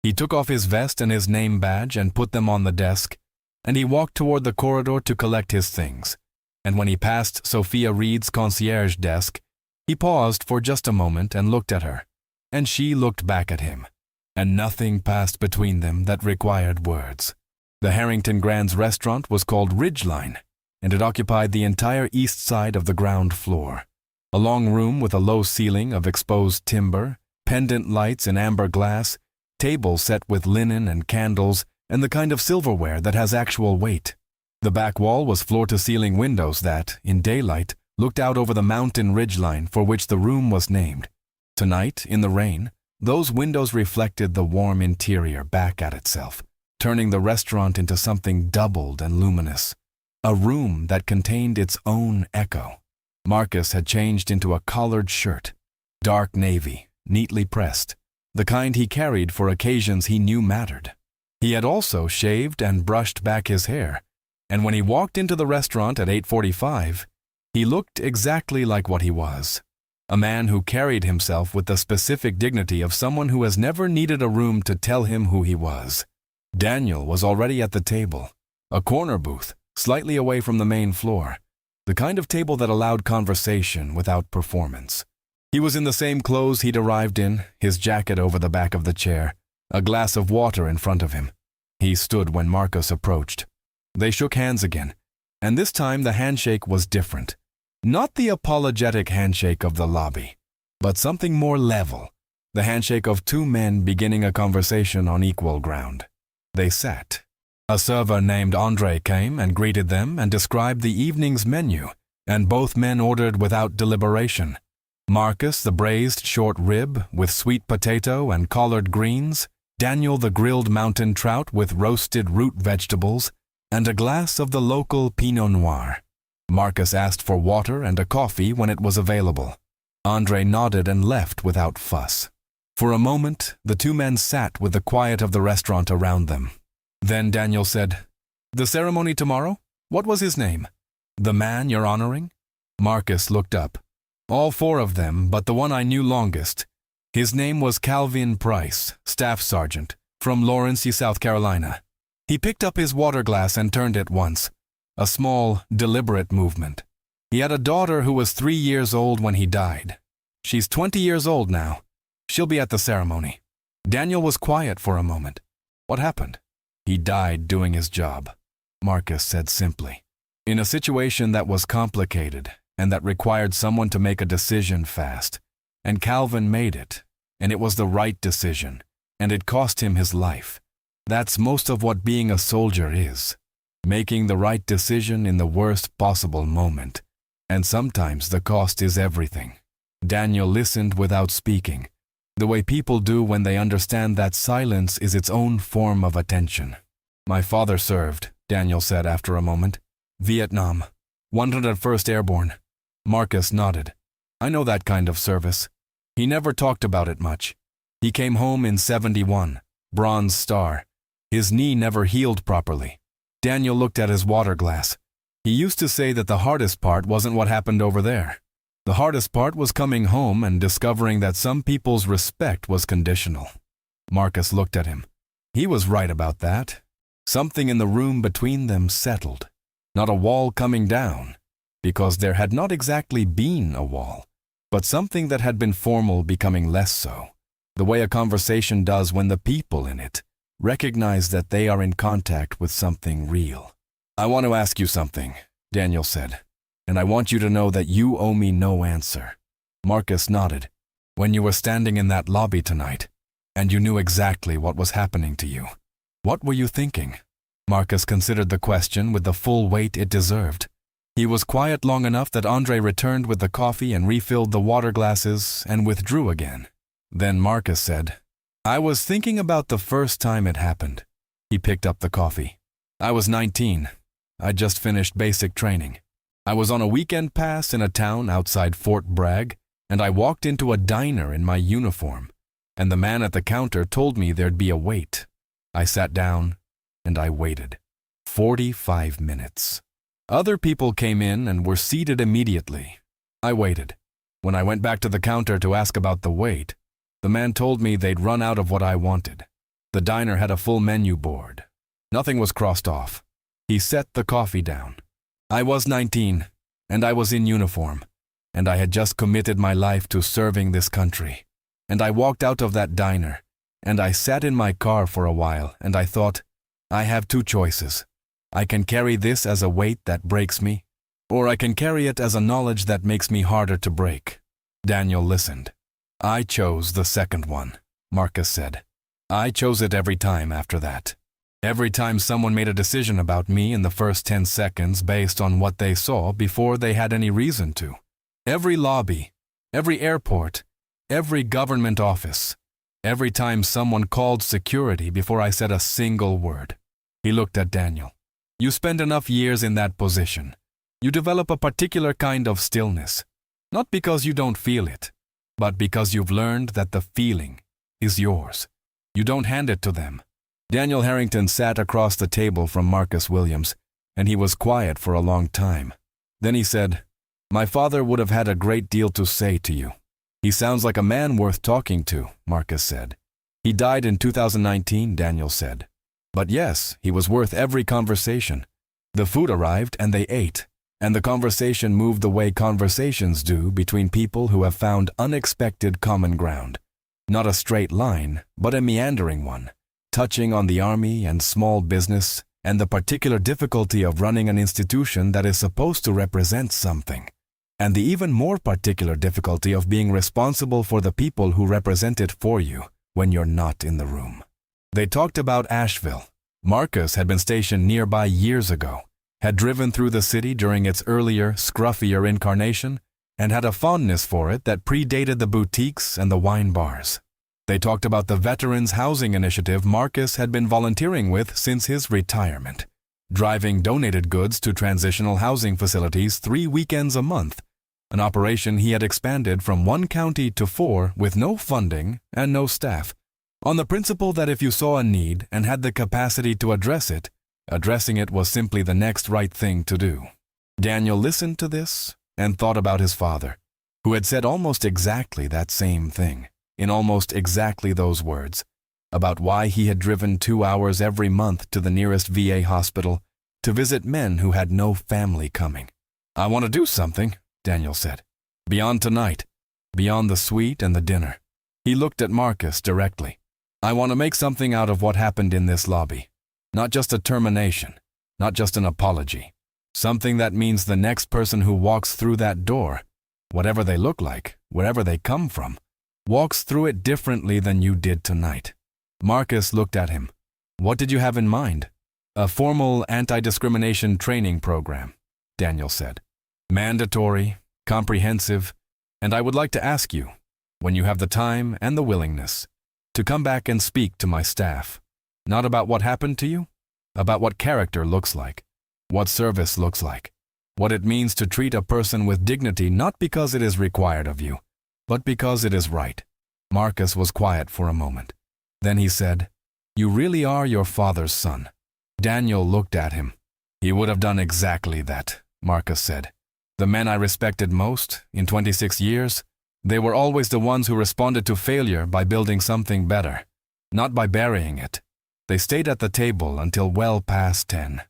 He took off his vest and his name badge and put them on the desk, and he walked toward the corridor to collect his things. And when he passed Sophia Reed's concierge desk, he paused for just a moment and looked at her, and she looked back at him. And nothing passed between them that required words. The Harrington Grand's restaurant was called Ridgeline, and it occupied the entire east side of the ground floor. A long room with a low ceiling of exposed timber, pendant lights in amber glass, tables set with linen and candles, and the kind of silverware that has actual weight. The back wall was floor-to-ceiling windows that, in daylight, looked out over the mountain ridgeline for which the room was named. Tonight, in the rain, those windows reflected the warm interior back at itself, turning the restaurant into something doubled and luminous. A room that contained its own echo. Marcus had changed into a collared shirt, dark navy, neatly pressed, the kind he carried for occasions he knew mattered. He had also shaved and brushed back his hair, and when he walked into the restaurant at 8:45, he looked exactly like what he was. A man who carried himself with the specific dignity of someone who has never needed a room to tell him who he was. Daniel was already at the table, a corner booth, slightly away from the main floor, the kind of table that allowed conversation without performance. He was in the same clothes he'd arrived in, his jacket over the back of the chair, a glass of water in front of him. He stood when Marcus approached. They shook hands again, and this time the handshake was different. Not the apologetic handshake of the lobby, but something more level, the handshake of two men beginning a conversation on equal ground. They sat. A server named Andre came and greeted them and described the evening's menu, and both men ordered without deliberation. Marcus the braised short rib with sweet potato and collard greens, Daniel the grilled mountain trout with roasted root vegetables, and a glass of the local Pinot Noir. Marcus asked for water and a coffee when it was available. Andre nodded and left without fuss. For a moment, the two men sat with the quiet of the restaurant around them. Then Daniel said, "The ceremony tomorrow? What was his name?" "The man you're honoring?" Marcus looked up. "All four of them, but the one I knew longest. His name was Calvin Price, Staff Sergeant, from Lawrence, South Carolina." He picked up his water glass and turned it once. A small, deliberate movement. He had a daughter who was 3 years old when he died. She's 20 years old now. She'll be at the ceremony. Daniel was quiet for a moment. "What happened?" "He died doing his job," Marcus said simply. "In a situation that was complicated and that required someone to make a decision fast. And Calvin made it, and it was the right decision, and it cost him his life. That's most of what being a soldier is. Making the right decision in the worst possible moment. And sometimes the cost is everything." Daniel listened without speaking, the way people do when they understand that silence is its own form of attention. "My father served," Daniel said after a moment. "Vietnam, 101st Airborne." Marcus nodded. "I know that kind of service." He never talked about it much. He came home in 71, Bronze Star. His knee never healed properly. Daniel looked at his water glass. He used to say that the hardest part wasn't what happened over there. The hardest part was coming home and discovering that some people's respect was conditional. Marcus looked at him. He was right about that. Something in the room between them settled. Not a wall coming down, because there had not exactly been a wall, but something that had been formal becoming less so, the way a conversation does when the people in it recognize that they are in contact with something real. "I want to ask you something," Daniel said, "and I want you to know that you owe me no answer." Marcus nodded. "When you were standing in that lobby tonight, and you knew exactly what was happening to you, what were you thinking?" Marcus considered the question with the full weight it deserved. He was quiet long enough that Andre returned with the coffee and refilled the water glasses and withdrew again. Then Marcus said, "I was thinking about the first time it happened." He picked up the coffee. "I was 19. I'd just finished basic training. I was on a weekend pass in a town outside Fort Bragg, and I walked into a diner in my uniform, and the man at the counter told me there'd be a wait. I sat down, and I waited. 45 minutes. Other people came in and were seated immediately. I waited. When I went back to the counter to ask about the wait, the man told me they'd run out of what I wanted. The diner had a full menu board. Nothing was crossed off. He set the coffee down. I was 19, and I was in uniform, and I had just committed my life to serving this country. And I walked out of that diner, and I sat in my car for a while, and I thought, I have two choices. I can carry this as a weight that breaks me, or I can carry it as a knowledge that makes me harder to break." Daniel listened. "I chose the second one," Marcus said. "I chose it every time after that. Every time someone made a decision about me in the first 10 seconds based on what they saw before they had any reason to. Every lobby, every airport, every government office. Every time someone called security before I said a single word." He looked at Daniel. "You spend enough years in that position. You develop a particular kind of stillness, not because you don't feel it, but because you've learned that the feeling is yours. You don't hand it to them." Daniel Harrington sat across the table from Marcus Williams, and he was quiet for a long time. Then he said, "My father would have had a great deal to say to you." "He sounds like a man worth talking to," Marcus said. "He died in 2019, Daniel said. But yes, he was worth every conversation. The food arrived and they ate, and the conversation moved the way conversations do between people who have found unexpected common ground. Not a straight line, but a meandering one, touching on the army and small business and the particular difficulty of running an institution that is supposed to represent something, and the even more particular difficulty of being responsible for the people who represent it for you when you're not in the room." They talked about Asheville. Marcus had been stationed nearby years ago, had driven through the city during its earlier, scruffier incarnation, and had a fondness for it that predated the boutiques and the wine bars. They talked about the Veterans Housing Initiative Marcus had been volunteering with since his retirement, driving donated goods to transitional housing facilities 3 weekends a month, an operation he had expanded from 1 county to 4 with no funding and no staff, on the principle that if you saw a need and had the capacity to address it, addressing it was simply the next right thing to do. Daniel listened to this and thought about his father, who had said almost exactly that same thing, in almost exactly those words, about why he had driven 2 hours every month to the nearest VA hospital to visit men who had no family coming. "I want to do something," Daniel said. "Beyond tonight, beyond the suite and the dinner." He looked at Marcus directly. "I want to make something out of what happened in this lobby. Not just a termination, not just an apology. Something that means the next person who walks through that door, whatever they look like, wherever they come from, walks through it differently than you did tonight." Marcus looked at him. "What did you have in mind?" "A formal anti-discrimination training program," Daniel said. "Mandatory, comprehensive, and I would like to ask you, when you have the time and the willingness, to come back and speak to my staff, not about what happened to you, about what character looks like, what service looks like, what it means to treat a person with dignity not because it is required of you, but because it is right." Marcus was quiet for a moment. Then he said, "You really are your father's son." Daniel looked at him. "He would have done exactly that," Marcus said. "The men I respected most in 26 years, they were always the ones who responded to failure by building something better, not by burying it. They stayed at the table until well past 10.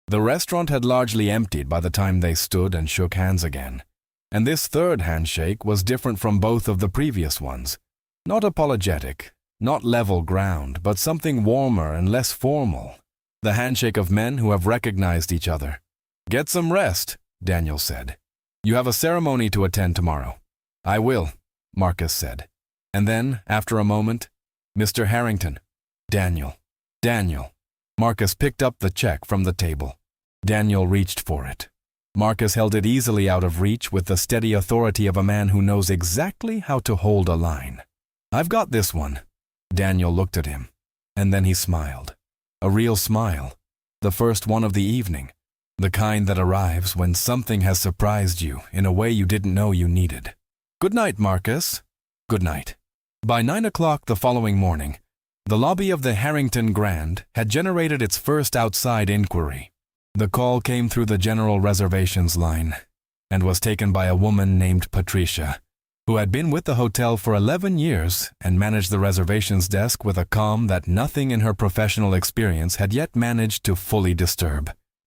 The restaurant had largely emptied by the time they stood and shook hands again. And this third handshake was different from both of the previous ones. Not apologetic, not level ground, but something warmer and less formal. The handshake of men who have recognized each other. "Get some rest," Daniel said. "You have a ceremony to attend tomorrow." "I will," Marcus said. And then, after a moment, "Mr. Harrington." "Daniel." "Daniel." Marcus picked up the check from the table. Daniel reached for it. Marcus held it easily out of reach with the steady authority of a man who knows exactly how to hold a line. "I've got this one." Daniel looked at him, and then he smiled. A real smile. The first one of the evening. The kind that arrives when something has surprised you in a way you didn't know you needed. "Good night, Marcus." "Good night." By 9 o'clock the following morning, the lobby of the Harrington Grand had generated its first outside inquiry. The call came through the general reservations line and was taken by a woman named Patricia, who had been with the hotel for 11 years and managed the reservations desk with a calm that nothing in her professional experience had yet managed to fully disturb.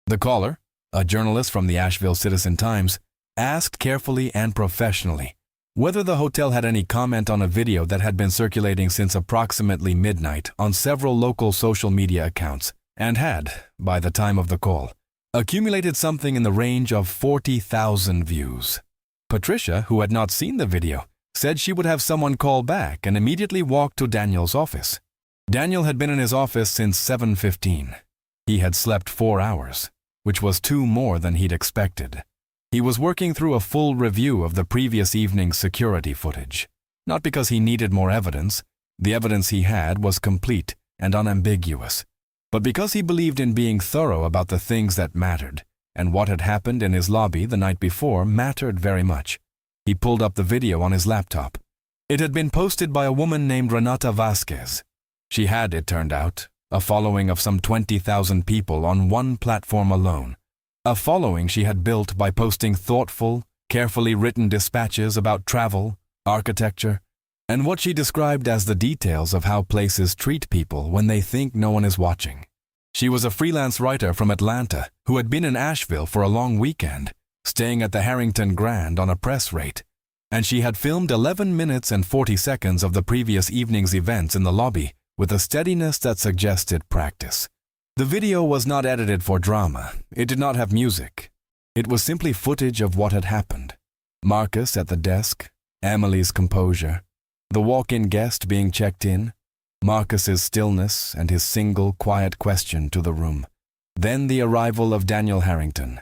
The caller, a journalist from the Asheville Citizen-Times, asked carefully and professionally whether the hotel had any comment on a video that had been circulating since approximately midnight on several local social media accounts and had, by the time of the call, accumulated something in the range of 40,000 views. Patricia, who had not seen the video, said she would have someone call back and immediately walked to Daniel's office. Daniel had been in his office since 7:15. He had slept 4 hours, which was 2 more than he'd expected. He was working through a full review of the previous evening's security footage. Not because he needed more evidence, the evidence he had was complete and unambiguous, but because he believed in being thorough about the things that mattered, and what had happened in his lobby the night before mattered very much. He pulled up the video on his laptop. It had been posted by a woman named Renata Vasquez. She had, it turned out, a following of some 20,000 people on one platform alone. A following she had built by posting thoughtful, carefully written dispatches about travel, architecture, and what she described as the details of how places treat people when they think no one is watching. She was a freelance writer from Atlanta who had been in Asheville for a long weekend, staying at the Harrington Grand on a press rate, and she had filmed 11 minutes and 40 seconds of the previous evening's events in the lobby with a steadiness that suggested practice. The video was not edited for drama. It did not have music. It was simply footage of what had happened. Marcus at the desk, Emily's composure, the walk-in guest being checked in, Marcus's stillness and his single quiet question to the room. Then the arrival of Daniel Harrington.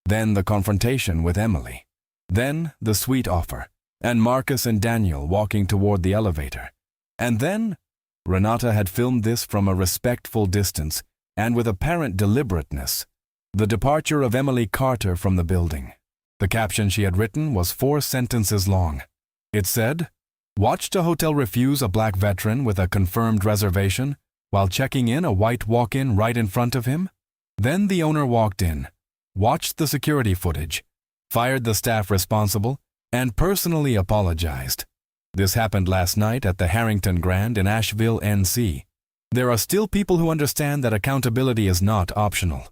Then the confrontation with Emily. Then the sweet offer, and Marcus and Daniel walking toward the elevator. And then Renata had filmed this from a respectful distance and with apparent deliberateness. The departure of Emily Carter from the building. The caption she had written was 4 sentences long. It said, "Watched a hotel refuse a black veteran with a confirmed reservation while checking in a white walk-in right in front of him. Then the owner walked in, watched the security footage, fired the staff responsible, and personally apologized. This happened last night at the Harrington Grand in Asheville, NC. There are still people who understand that accountability is not optional."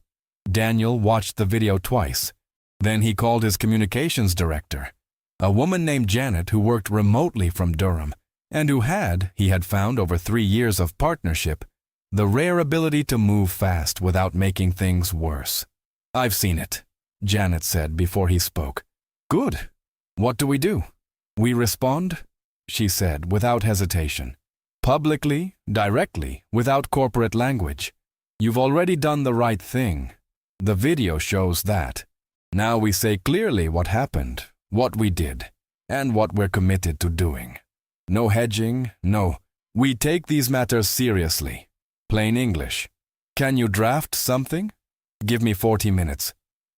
Daniel watched the video twice. Then he called his communications director, a woman named Janet who worked remotely from Durham, and who had, he had found over 3 years of partnership, the rare ability to move fast without making things worse. "I've seen it," Janet said before he spoke. "Good. What do we do?" "We respond," she said without hesitation. "Publicly, directly, without corporate language. You've already done the right thing. The video shows that. Now we say clearly what happened, what we did, and what we're committed to doing. No hedging, no. We take these matters seriously. Plain English. Can you draft something? Give me 40 minutes.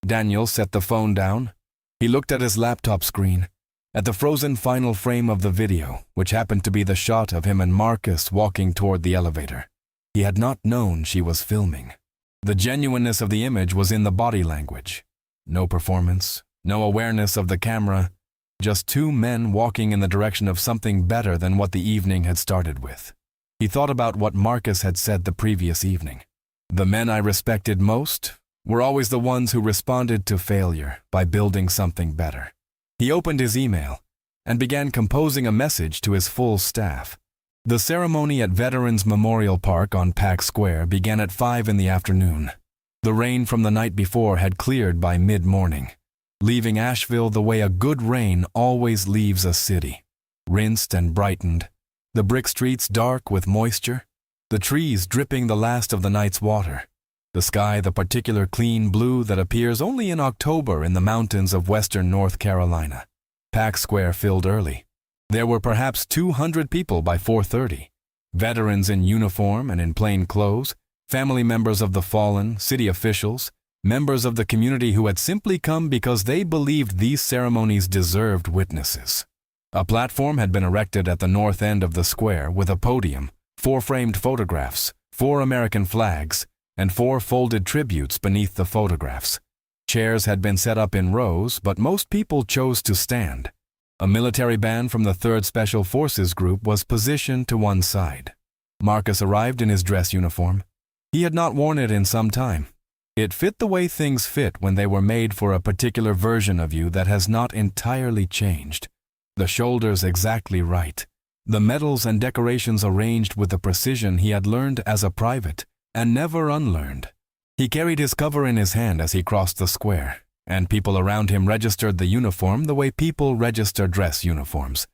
Daniel set the phone down. He looked at his laptop screen, at the frozen final frame of the video, which happened to be the shot of him and Marcus walking toward the elevator. He had not known she was filming. The genuineness of the image was in the body language. No performance, no awareness of the camera, just 2 men walking in the direction of something better than what the evening had started with. He thought about what Marcus had said the previous evening. "The men I respected most were always the ones who responded to failure by building something better. He opened his email and began composing a message to his full staff. The ceremony at Veterans Memorial Park on Pack Square began at 5 in the afternoon. The rain from the night before had cleared by mid-morning, leaving Asheville the way a good rain always leaves a city. Rinsed and brightened, the brick streets dark with moisture, the trees dripping the last of the night's water, the sky the particular clean blue that appears only in October in the mountains of western North Carolina. Pack Square filled early. There were perhaps 200 people by 4:30. Veterans in uniform and in plain clothes, family members of the fallen, city officials, members of the community who had simply come because they believed these ceremonies deserved witnesses. A platform had been erected at the north end of the square with a podium, 4 framed photographs, 4 American flags, and 4 folded tributes beneath the photographs. Chairs had been set up in rows, but most people chose to stand. A military band from the 3rd Special Forces Group was positioned to one side. Marcus arrived in his dress uniform. He had not worn it in some time. It fit the way things fit when they were made for a particular version of you that has not entirely changed. The shoulders exactly right. The medals and decorations arranged with the precision he had learned as a private and never unlearned. He carried his cover in his hand as he crossed the square, and people around him registered the uniform the way people register dress uniforms,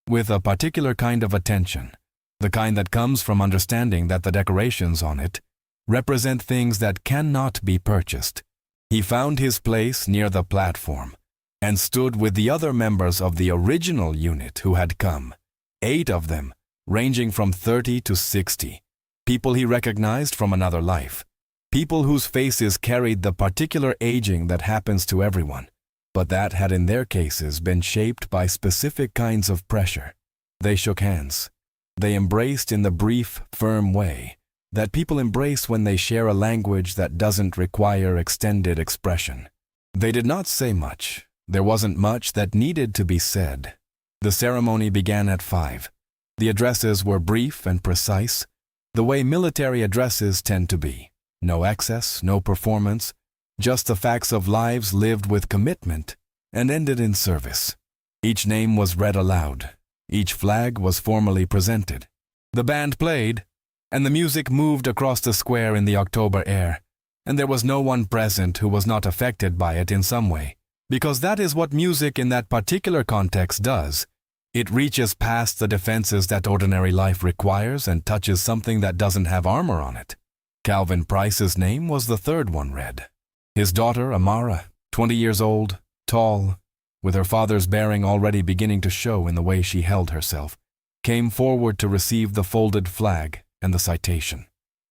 with a particular kind of attention, the kind that comes from understanding that the decorations on it represent things that cannot be purchased. He found his place near the platform and stood with the other members of the original unit who had come, 8 of them, ranging from 30 to 60, people he recognized from another life, people whose faces carried the particular aging that happens to everyone, but that had in their cases been shaped by specific kinds of pressure. They shook hands. They embraced in the brief, firm way that people embrace when they share a language that doesn't require extended expression. They did not say much. There wasn't much that needed to be said. The ceremony began at 5. The addresses were brief and precise, the way military addresses tend to be. No excess, no performance, just the facts of lives lived with commitment and ended in service. Each name was read aloud. Each flag was formally presented. The band played, and the music moved across the square in the October air, and there was no one present who was not affected by it in some way, because that is what music in that particular context does. It reaches past the defenses that ordinary life requires and touches something that doesn't have armor on it. Calvin Price's name was the 3rd one read. His daughter, Amara, 20 years old, tall, with her father's bearing already beginning to show in the way she held herself, came forward to receive the folded flag and the citation.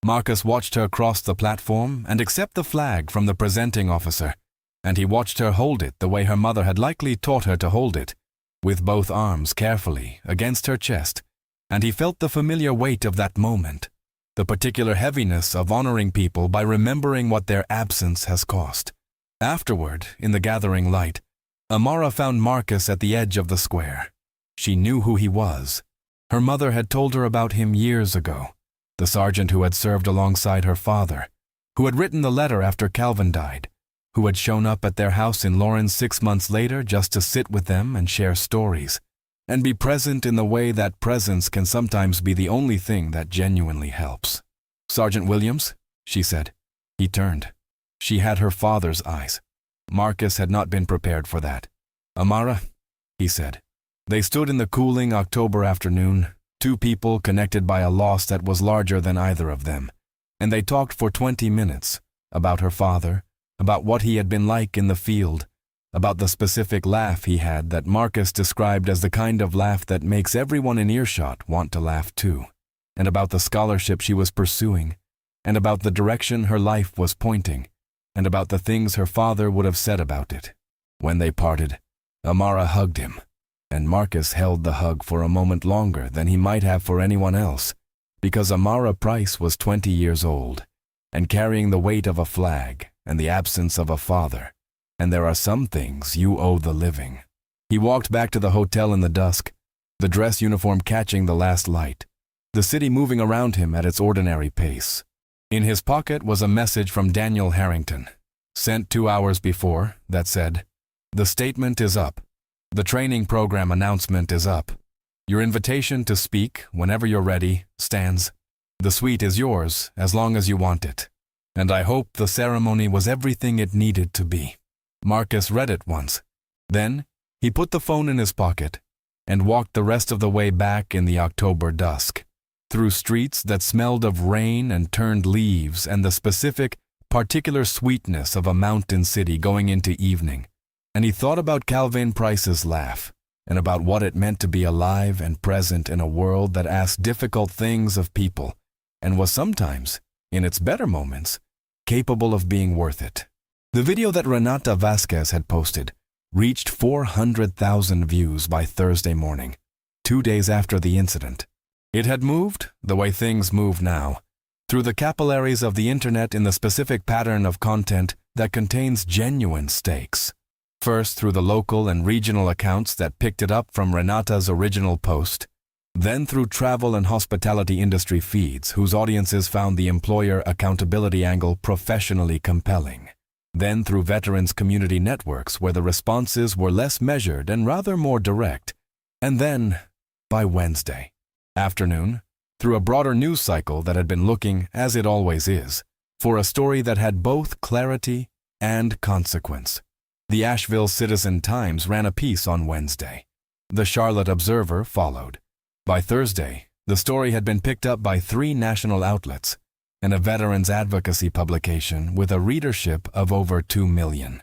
Marcus watched her cross the platform and accept the flag from the presenting officer, and he watched her hold it the way her mother had likely taught her to hold it, with both arms carefully against her chest, and he felt the familiar weight of that moment, the particular heaviness of honoring people by remembering what their absence has cost. Afterward, in the gathering light, Amara found Marcus at the edge of the square. She knew who he was. Her mother had told her about him years ago, the sergeant who had served alongside her father, who had written the letter after Calvin died, who had shown up at their house in Lawrence 6 months later just to sit with them and share stories, and be present in the way that presence can sometimes be the only thing that genuinely helps. "Sergeant Williams," she said. He turned. She had her father's eyes. Marcus had not been prepared for that. "Amara," he said. They stood in the cooling October afternoon, 2 people connected by a loss that was larger than either of them, and they talked for 20 minutes about her father, about what he had been like in the field, about the specific laugh he had that Marcus described as the kind of laugh that makes everyone in earshot want to laugh too, and about the scholarship she was pursuing, and about the direction her life was pointing, and about the things her father would have said about it. When they parted, Amara hugged him, and Marcus held the hug for a moment longer than he might have for anyone else, because Amara Price was 20 years old, and carrying the weight of a flag and the absence of a father, and there are some things you owe the living. He walked back to the hotel in the dusk, the dress uniform catching the last light, the city moving around him at its ordinary pace. In his pocket was a message from Daniel Harrington. sent 2 hours before, that said, "The statement is up. The training program announcement is up. Your invitation to speak, whenever you're ready, stands. The suite is yours, as long as you want it. And I hope the ceremony was everything it needed to be." Marcus read it once. Then, he put the phone in his pocket and walked the rest of the way back in the October dusk, through streets that smelled of rain and turned leaves and the specific, particular sweetness of a mountain city going into evening. And he thought about Calvin Price's laugh, and about what it meant to be alive and present in a world that asked difficult things of people, and was sometimes, in its better moments, capable of being worth it. The video that Renata Vasquez had posted reached 400,000 views by Thursday morning, 2 days after the incident. It had moved, the way things move now, through the capillaries of the internet in the specific pattern of content that contains genuine stakes. First through the local and regional accounts that picked it up from Renata's original post, then through travel and hospitality industry feeds whose audiences found the employer accountability angle professionally compelling, then through veterans community networks where the responses were less measured and rather more direct, and then, by Wednesday afternoon, through a broader news cycle that had been looking, as it always is, for a story that had both clarity and consequence. The Asheville Citizen-Times ran a piece on Wednesday. The Charlotte Observer followed. By Thursday, the story had been picked up by 3 national outlets and a veterans advocacy publication with a readership of over 2 million.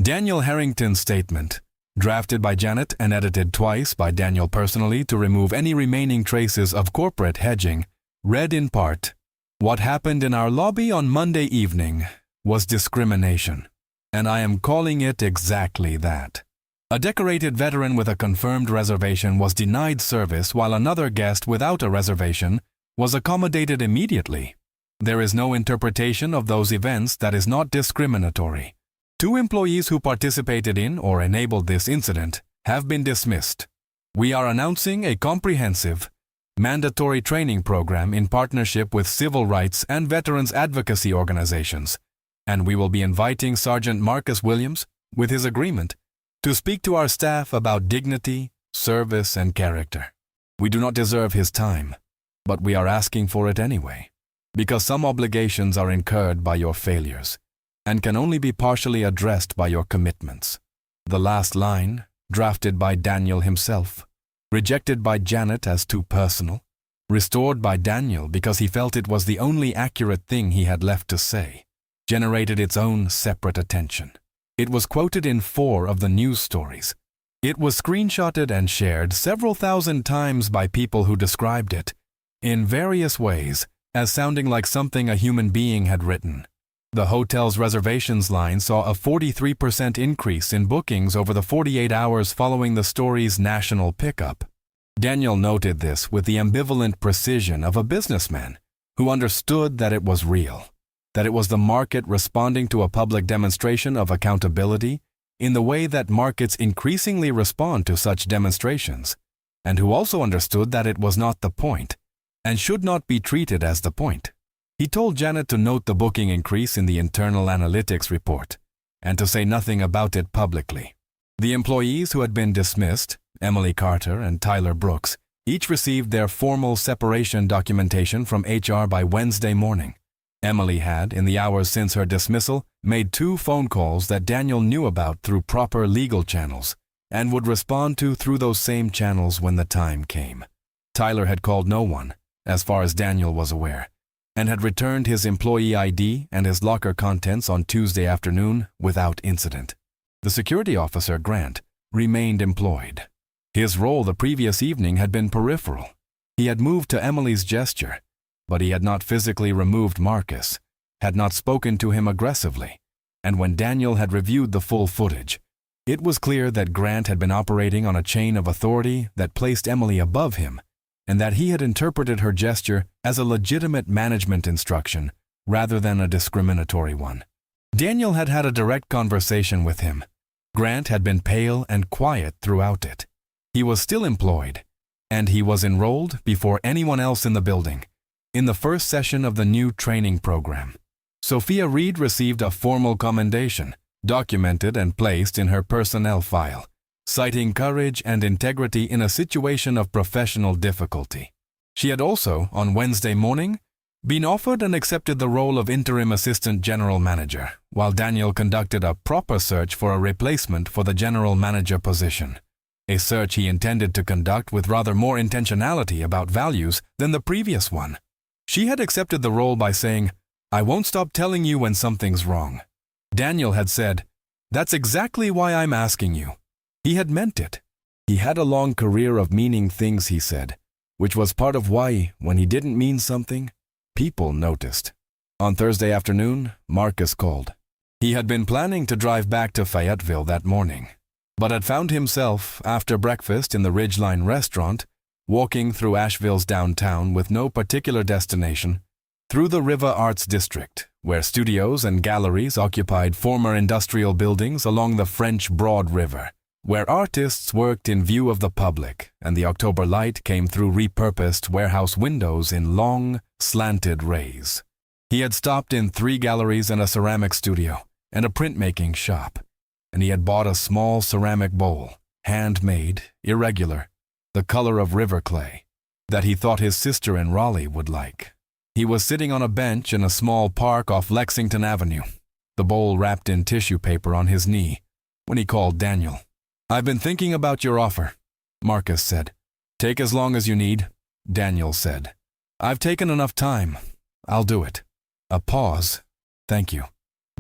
Daniel Harrington's statement, drafted by Janet and edited twice by Daniel personally to remove any remaining traces of corporate hedging, read in part, "What happened in our lobby on Monday evening was discrimination, and I am calling it exactly that. A decorated veteran with a confirmed reservation was denied service while another guest without a reservation was accommodated immediately. There is no interpretation of those events that is not discriminatory. 2 employees who participated in or enabled this incident have been dismissed. We are announcing a comprehensive, mandatory training program in partnership with civil rights and veterans advocacy organizations, and we will be inviting Sergeant Marcus Williams, with his agreement, to speak to our staff about dignity, service, and character. We do not deserve his time, but we are asking for it anyway, because some obligations are incurred by your failures and can only be partially addressed by your commitments." The last line, drafted by Daniel himself, rejected by Janet as too personal, restored by Daniel because he felt it was the only accurate thing he had left to say, generated its own separate attention. It was quoted in 4 of the news stories. It was screenshotted and shared several thousand times by people who described it, in various ways, as sounding like something a human being had written. The hotel's reservations line saw a 43% increase in bookings over the 48 hours following the story's national pickup. Daniel noted this with the ambivalent precision of a businessman who understood that it was real, that it was the market responding to a public demonstration of accountability in the way that markets increasingly respond to such demonstrations, and who also understood that it was not the point, and should not be treated as the point. He told Janet to note the booking increase in the internal analytics report, and to say nothing about it publicly. The employees who had been dismissed, Emily Carter and Tyler Brooks, each received their formal separation documentation from HR by Wednesday morning. Emily had, in the hours since her dismissal, made 2 phone calls that Daniel knew about through proper legal channels, and would respond to through those same channels when the time came. Tyler had called no one, as far as Daniel was aware, and had returned his employee ID and his locker contents on Tuesday afternoon without incident. The security officer, Grant, remained employed. His role the previous evening had been peripheral. He had moved to Emily's gesture, but he had not physically removed Marcus, had not spoken to him aggressively, and when Daniel had reviewed the full footage, it was clear that Grant had been operating on a chain of authority that placed Emily above him, and that he had interpreted her gesture as a legitimate management instruction rather than a discriminatory one. Daniel had had a direct conversation with him. Grant had been pale and quiet throughout it. He was still employed, and he was enrolled before anyone else in the building, in the first session of the new training program. Sophia Reed received a formal commendation, documented and placed in her personnel file, citing courage and integrity in a situation of professional difficulty. She had also, on Wednesday morning, been offered and accepted the role of interim assistant general manager, while Daniel conducted a proper search for a replacement for the general manager position, a search he intended to conduct with rather more intentionality about values than the previous one. She had accepted the role by saying, "I won't stop telling you when something's wrong." Daniel had said, "That's exactly why I'm asking you." He had meant it. He had a long career of meaning things, he said, which was part of why, when he didn't mean something, people noticed. On Thursday afternoon, Marcus called. He had been planning to drive back to Fayetteville that morning, but had found himself, after breakfast in the Ridgeline restaurant, walking through Asheville's downtown with no particular destination, through the River Arts District, where studios and galleries occupied former industrial buildings along the French Broad River, where artists worked in view of the public, and the October light came through repurposed warehouse windows in long, slanted rays. He had stopped in 3 galleries and a ceramic studio, and a printmaking shop, and he had bought a small ceramic bowl, handmade, irregular, the color of river clay, that he thought his sister in Raleigh would like. He was sitting on a bench in a small park off Lexington Avenue, the bowl wrapped in tissue paper on his knee, when he called Daniel. "I've been thinking about your offer," Marcus said. "Take as long as you need," Daniel said. "I've taken enough time. I'll do it." A pause. "Thank you."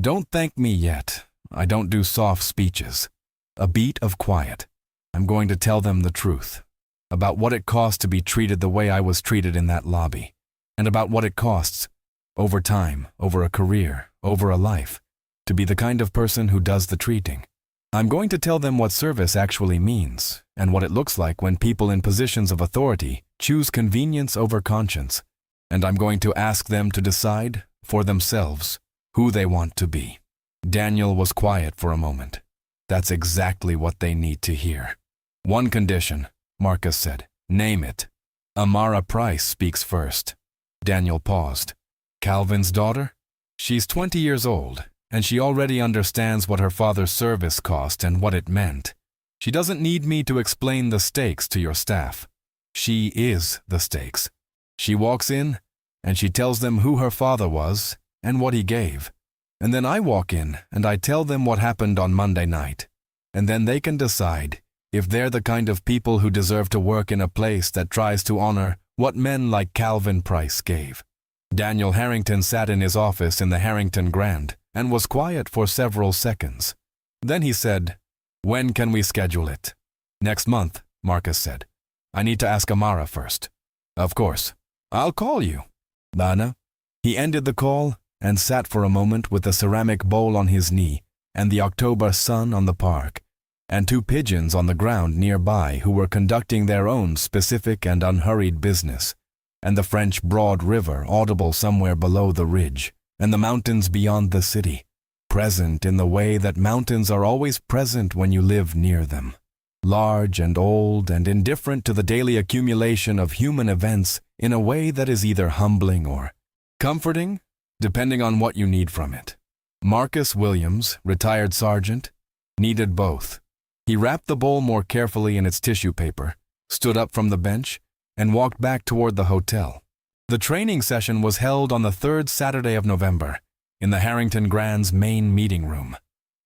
"Don't thank me yet. I don't do soft speeches." A beat of quiet. "I'm going to tell them the truth about what it costs to be treated the way I was treated in that lobby, and about what it costs, over time, over a career, over a life, to be the kind of person who does the treating. I'm going to tell them what service actually means, and what it looks like when people in positions of authority choose convenience over conscience, and I'm going to ask them to decide, for themselves, who they want to be." Daniel was quiet for a moment. "That's exactly what they need to hear." "One condition," Marcus said. "Name it." "Amara Price speaks first." Daniel paused. "Calvin's daughter? She's 20 years old, and she already understands what her father's service cost and what it meant. She doesn't need me to explain the stakes to your staff. She is the stakes. She walks in, and she tells them who her father was and what he gave. And then I walk in, and I tell them what happened on Monday night. And then they can decide if they're the kind of people who deserve to work in a place that tries to honor what men like Calvin Price gave." Daniel Harrington sat in his office in the Harrington Grand and was quiet for several seconds. Then he said, "When can we schedule it?" "Next month," Marcus said. "I need to ask Amara first." "Of course. I'll call you." "Lana?" He ended the call and sat for a moment with the ceramic bowl on his knee and the October sun on the park, and 2 pigeons on the ground nearby who were conducting their own specific and unhurried business, and the French Broad River audible somewhere below the ridge, and the mountains beyond the city, present in the way that mountains are always present when you live near them, large and old and indifferent to the daily accumulation of human events in a way that is either humbling or comforting, depending on what you need from it. Marcus Williams, retired sergeant, needed both. He wrapped the bowl more carefully in its tissue paper, stood up from the bench, and walked back toward the hotel. The training session was held on the 3rd Saturday of November, in the Harrington Grand's main meeting room,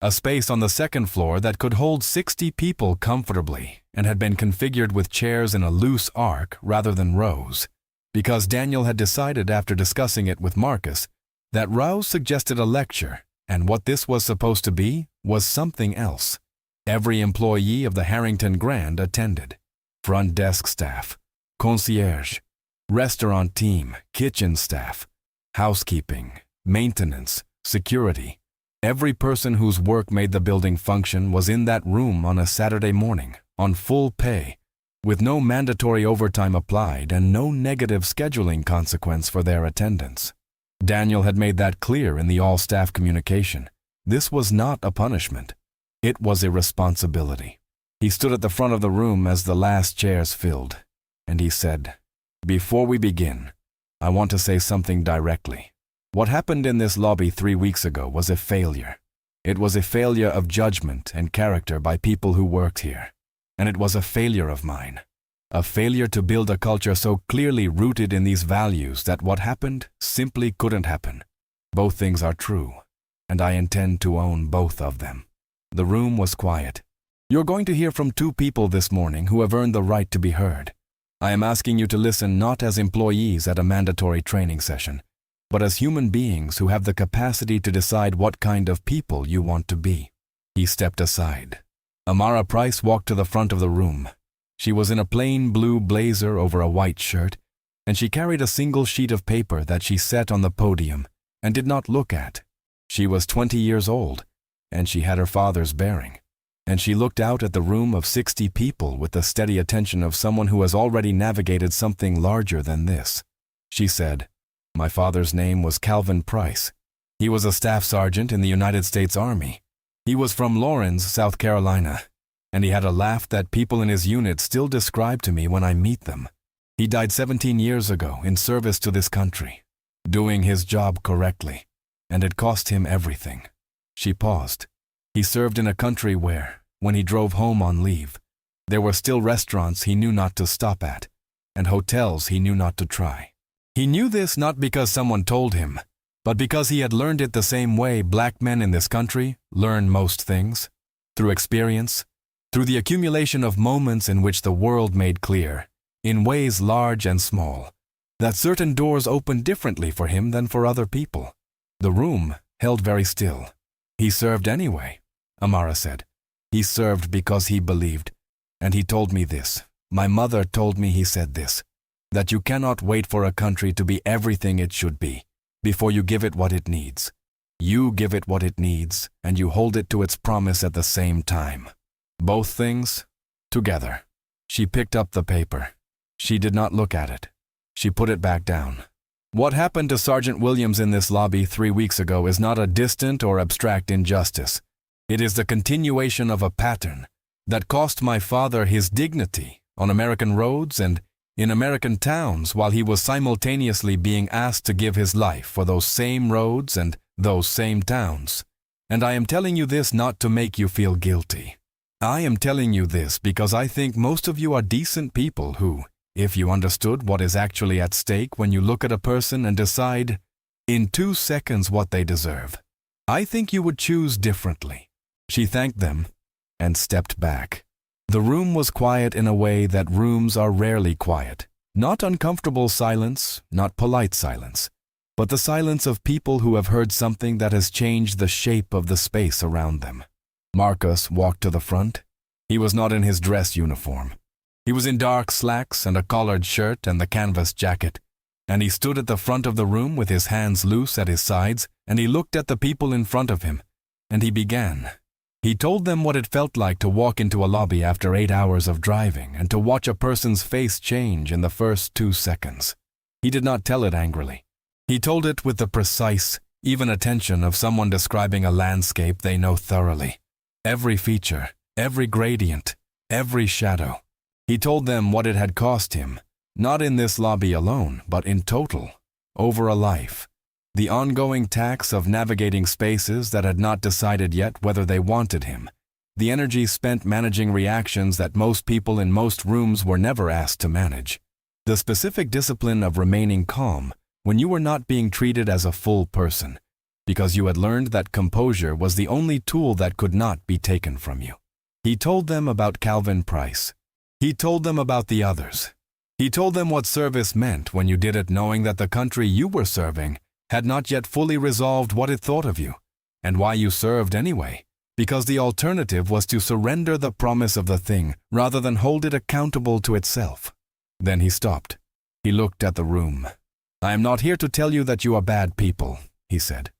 a space on the 2nd floor that could hold 60 people comfortably and had been configured with chairs in a loose arc rather than rows, because Daniel had decided after discussing it with Marcus that rows suggested a lecture, and what this was supposed to be was something else. Every employee of the Harrington Grand attended. Front desk staff, concierge, restaurant team, kitchen staff, housekeeping, maintenance, security. Every person whose work made the building function was in that room on a Saturday morning, on full pay, with no mandatory overtime applied and no negative scheduling consequence for their attendance. Daniel had made that clear in the all-staff communication. This was not a punishment. It was a responsibility. He stood at the front of the room as the last chairs filled, and he said, "Before we begin, I want to say something directly. What happened in this lobby 3 weeks ago was a failure. It was a failure of judgment and character by people who worked here. And it was a failure of mine. A failure to build a culture so clearly rooted in these values that what happened simply couldn't happen. Both things are true, and I intend to own both of them. The room was quiet. You're going to hear from 2 people this morning who have earned the right to be heard. I am asking you to listen not as employees at a mandatory training session, but as human beings who have the capacity to decide what kind of people you want to be. He stepped aside. Amara Price walked to the front of the room. She was in a plain blue blazer over a white shirt, and she carried a single sheet of paper that she set on the podium and did not look at. She was 20 years old, and she had her father's bearing. And she looked out at the room of 60 people with the steady attention of someone who has already navigated something larger than this. She said, "My father's name was Calvin Price. He was a staff sergeant in the United States Army. He was from Lawrence, South Carolina, and he had a laugh that people in his unit still describe to me when I meet them. He died 17 years ago in service to this country, doing his job correctly, and it cost him everything." She paused. He served in a country where, when he drove home on leave, there were still restaurants he knew not to stop at, and hotels he knew not to try. He knew this not because someone told him, but because he had learned it the same way black men in this country learn most things, through experience, through the accumulation of moments in which the world made clear, in ways large and small, that certain doors opened differently for him than for other people. The room held very still. "He served anyway," Amara said. "He served because he believed, and he told me this. My mother told me he said this, that you cannot wait for a country to be everything it should be before you give it what it needs. You give it what it needs, and you hold it to its promise at the same time. Both things, together." She picked up the paper. She did not look at it. She put it back down. What happened to Sergeant Williams in this lobby 3 weeks ago is not a distant or abstract injustice. It is the continuation of a pattern that cost my father his dignity on American roads and in American towns while he was simultaneously being asked to give his life for those same roads and those same towns. And I am telling you this not to make you feel guilty. I am telling you this because I think most of you are decent people who, if you understood what is actually at stake when you look at a person and decide in 2 seconds what they deserve, I think you would choose differently. She thanked them and stepped back. The room was quiet in a way that rooms are rarely quiet. Not uncomfortable silence, not polite silence, but the silence of people who have heard something that has changed the shape of the space around them. Marcus walked to the front. He was not in his dress uniform. He was in dark slacks and a collared shirt and the canvas jacket, and he stood at the front of the room with his hands loose at his sides, and he looked at the people in front of him, and he began. He told them what it felt like to walk into a lobby after 8 hours of driving and to watch a person's face change in the first 2 seconds. He did not tell it angrily. He told it with the precise, even attention of someone describing a landscape they know thoroughly. Every feature, every gradient, every shadow. He told them what it had cost him, not in this lobby alone, but in total, over a life. The ongoing tax of navigating spaces that had not decided yet whether they wanted him. The energy spent managing reactions that most people in most rooms were never asked to manage. The specific discipline of remaining calm when you were not being treated as a full person, because you had learned that composure was the only tool that could not be taken from you. He told them about Calvin Price. He told them about the others. He told them what service meant when you did it knowing that the country you were serving had not yet fully resolved what it thought of you, and why you served anyway, because the alternative was to surrender the promise of the thing rather than hold it accountable to itself. Then he stopped. He looked at the room. "I am not here to tell you that you are bad people," he said.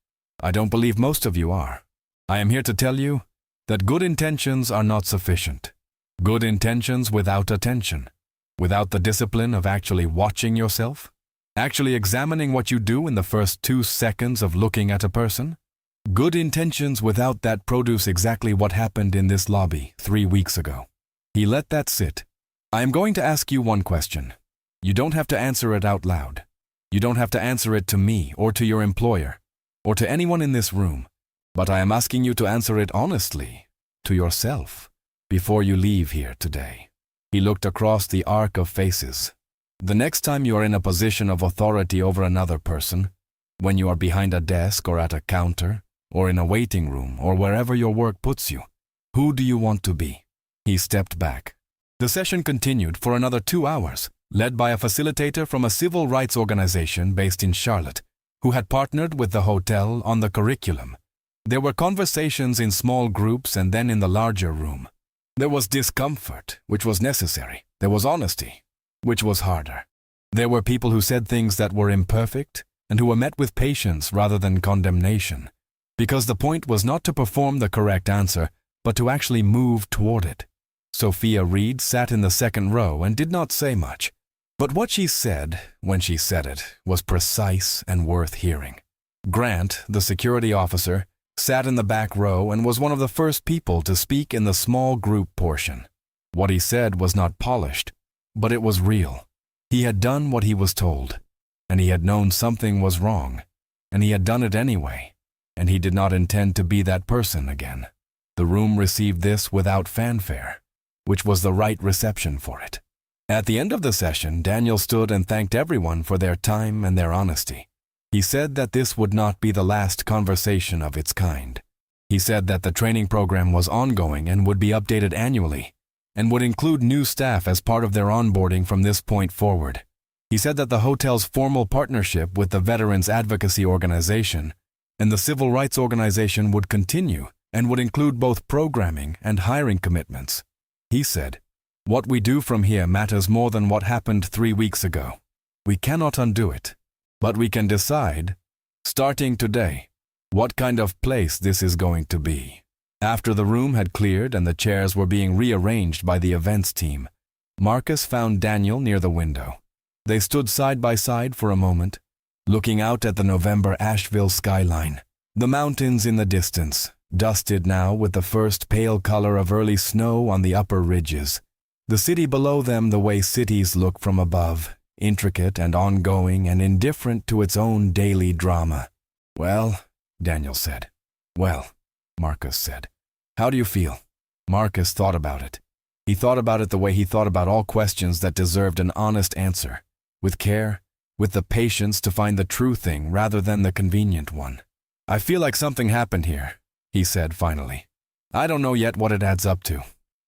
"I don't believe most of you are. I am here to tell you that good intentions are not sufficient. Good intentions without attention, without the discipline of actually watching yourself, actually examining what you do in the first 2 seconds of looking at a person. Good intentions without that produce exactly what happened in this lobby 3 weeks ago." He let that sit. "I am going to ask you one question. You don't have to answer it out loud. You don't have to answer it to me or to your employer or to anyone in this room, but I am asking you to answer it honestly, to yourself, before you leave here today." He looked across the arc of faces. "The next time you are in a position of authority over another person, when you are behind a desk or at a counter, or in a waiting room, or wherever your work puts you, who do you want to be?" He stepped back. The session continued for another 2 hours, led by a facilitator from a civil rights organization based in Charlotte, who had partnered with the hotel on the curriculum. There were conversations in small groups and then in the larger room. There was discomfort, which was necessary. There was honesty, which was harder. There were people who said things that were imperfect and who were met with patience rather than condemnation, because the point was not to perform the correct answer, but to actually move toward it. Sophia Reed sat in the second row and did not say much, but what she said, when she said it, was precise and worth hearing. Grant, the security officer, sat in the back row and was one of the first people to speak in the small group portion. What he said was not polished, but it was real. He had done what he was told, and he had known something was wrong, and he had done it anyway, and he did not intend to be that person again. The room received this without fanfare, which was the right reception for it. At the end of the session, Daniel stood and thanked everyone for their time and their honesty. He said that this would not be the last conversation of its kind. He said that the training program was ongoing and would be updated annually, and would include new staff as part of their onboarding from this point forward. He said that the hotel's formal partnership with the Veterans Advocacy Organization and the Civil Rights Organization would continue and would include both programming and hiring commitments. He said, "What we do from here matters more than what happened 3 weeks ago. We cannot undo it, but we can decide, starting today, what kind of place this is going to be." After the room had cleared and the chairs were being rearranged by the events team, Marcus found Daniel near the window. They stood side by side for a moment, looking out at the November Asheville skyline. The mountains in the distance, dusted now with the first pale color of early snow on the upper ridges. The city below them the way cities look from above, intricate and ongoing and indifferent to its own daily drama. "Well," Daniel said. "Well," Marcus said. "How do you feel?" Marcus thought about it. He thought about it the way he thought about all questions that deserved an honest answer, with care, with the patience to find the true thing rather than the convenient one. "I feel like something happened here," he said finally. "I don't know yet what it adds up to,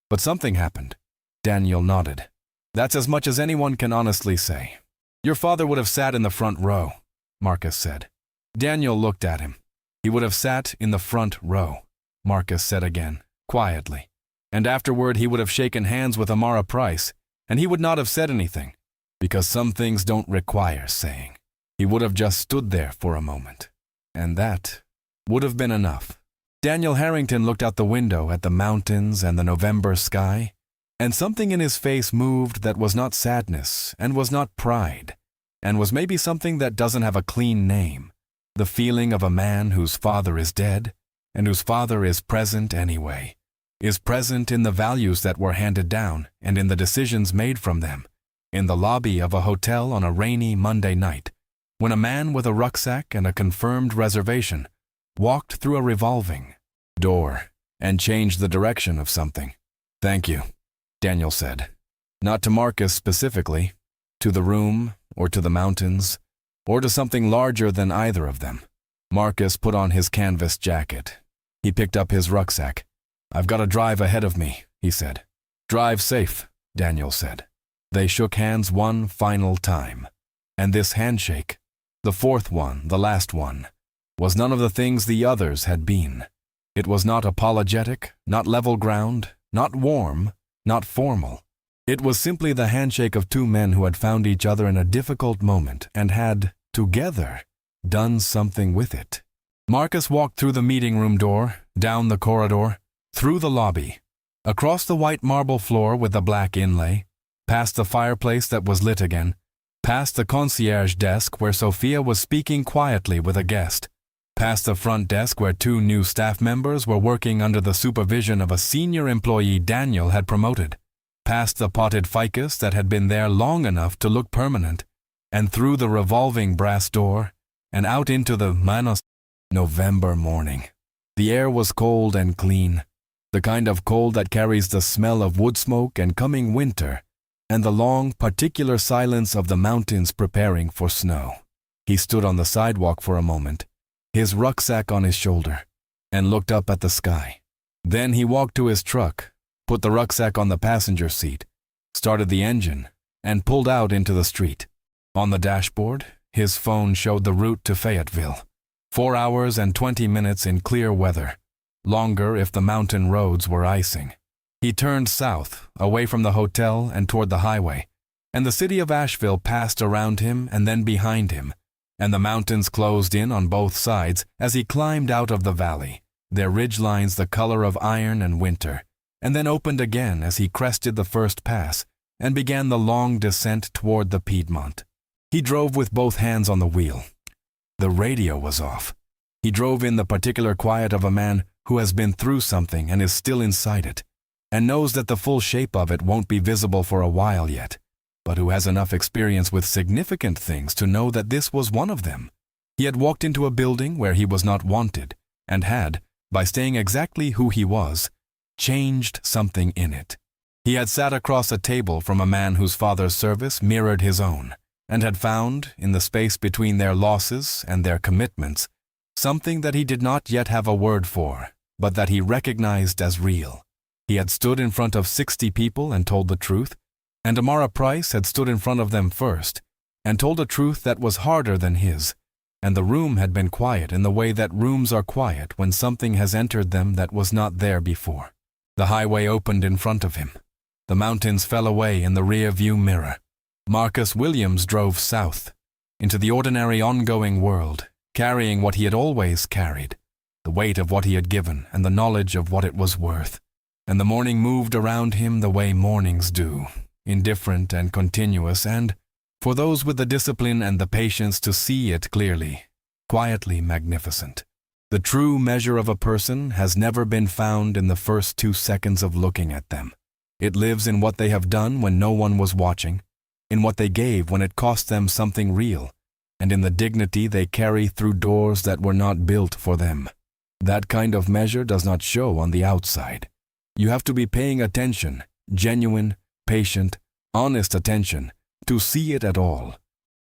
but something happened." Daniel nodded. "That's as much as anyone can honestly say." "Your father would have sat in the front row," Marcus said. Daniel looked at him. "He would have sat in the front row," Marcus said again, quietly. "And afterward he would have shaken hands with Amara Price, and he would not have said anything, because some things don't require saying. He would have just stood there for a moment, and that would have been enough." Daniel Harrington looked out the window at the mountains and the November sky, and something in his face moved that was not sadness and was not pride, and was maybe something that doesn't have a clean name, the feeling of a man whose father is dead and whose father is present anyway, is present in the values that were handed down and in the decisions made from them, in the lobby of a hotel on a rainy Monday night, when a man with a rucksack and a confirmed reservation walked through a revolving door and changed the direction of something. "Thank you," Daniel said. Not to Marcus specifically, to the room, or to the mountains, or to something larger than either of them. Marcus put on his canvas jacket. He picked up his rucksack. "I've got a drive ahead of me," he said. "Drive safe," Daniel said. They shook hands one final time. And this handshake, the fourth one, the last one, was none of the things the others had been. It was not apologetic, not level ground, not warm, not formal. It was simply the handshake of two men who had found each other in a difficult moment and had, together, done something with it. Marcus walked through the meeting room door, down the corridor, through the lobby, across the white marble floor with the black inlay, past the fireplace that was lit again, past the concierge desk where Sophia was speaking quietly with a guest, past the front desk where two new staff members were working under the supervision of a senior employee Daniel had promoted, past the potted ficus that had been there long enough to look permanent, and through the revolving brass door, and out into the Manos November morning. The air was cold and clean, the kind of cold that carries the smell of wood smoke and coming winter, and the long, particular silence of the mountains preparing for snow. He stood on the sidewalk for a moment, his rucksack on his shoulder, and looked up at the sky. Then he walked to his truck, put the rucksack on the passenger seat, started the engine, and pulled out into the street. On the dashboard, his phone showed the route to Fayetteville. 4 hours and 20 minutes in clear weather, longer if the mountain roads were icing. He turned south, away from the hotel and toward the highway, and the city of Asheville passed around him and then behind him, and the mountains closed in on both sides as he climbed out of the valley, their ridgelines the color of iron and winter, and then opened again as he crested the first pass and began the long descent toward the Piedmont. He drove with both hands on the wheel. The radio was off. He drove in the particular quiet of a man who has been through something and is still inside it, and knows that the full shape of it won't be visible for a while yet, but who has enough experience with significant things to know that this was one of them. He had walked into a building where he was not wanted, and had, by staying exactly who he was, changed something in it. He had sat across a table from a man whose father's service mirrored his own, and had found, in the space between their losses and their commitments, something that he did not yet have a word for, but that he recognized as real. He had stood in front of 60 people and told the truth, and Amara Price had stood in front of them first, and told a truth that was harder than his, and the room had been quiet in the way that rooms are quiet when something has entered them that was not there before. The highway opened in front of him. The mountains fell away in the rear-view mirror. Marcus Williams drove south, into the ordinary ongoing world, carrying what he had always carried, the weight of what he had given and the knowledge of what it was worth. And the morning moved around him the way mornings do, indifferent and continuous, and, for those with the discipline and the patience to see it clearly, quietly magnificent. The true measure of a person has never been found in the first 2 seconds of looking at them. It lives in what they have done when no one was watching, in what they gave when it cost them something real, and in the dignity they carry through doors that were not built for them. That kind of measure does not show on the outside. You have to be paying attention, genuine, patient, honest attention, to see it at all.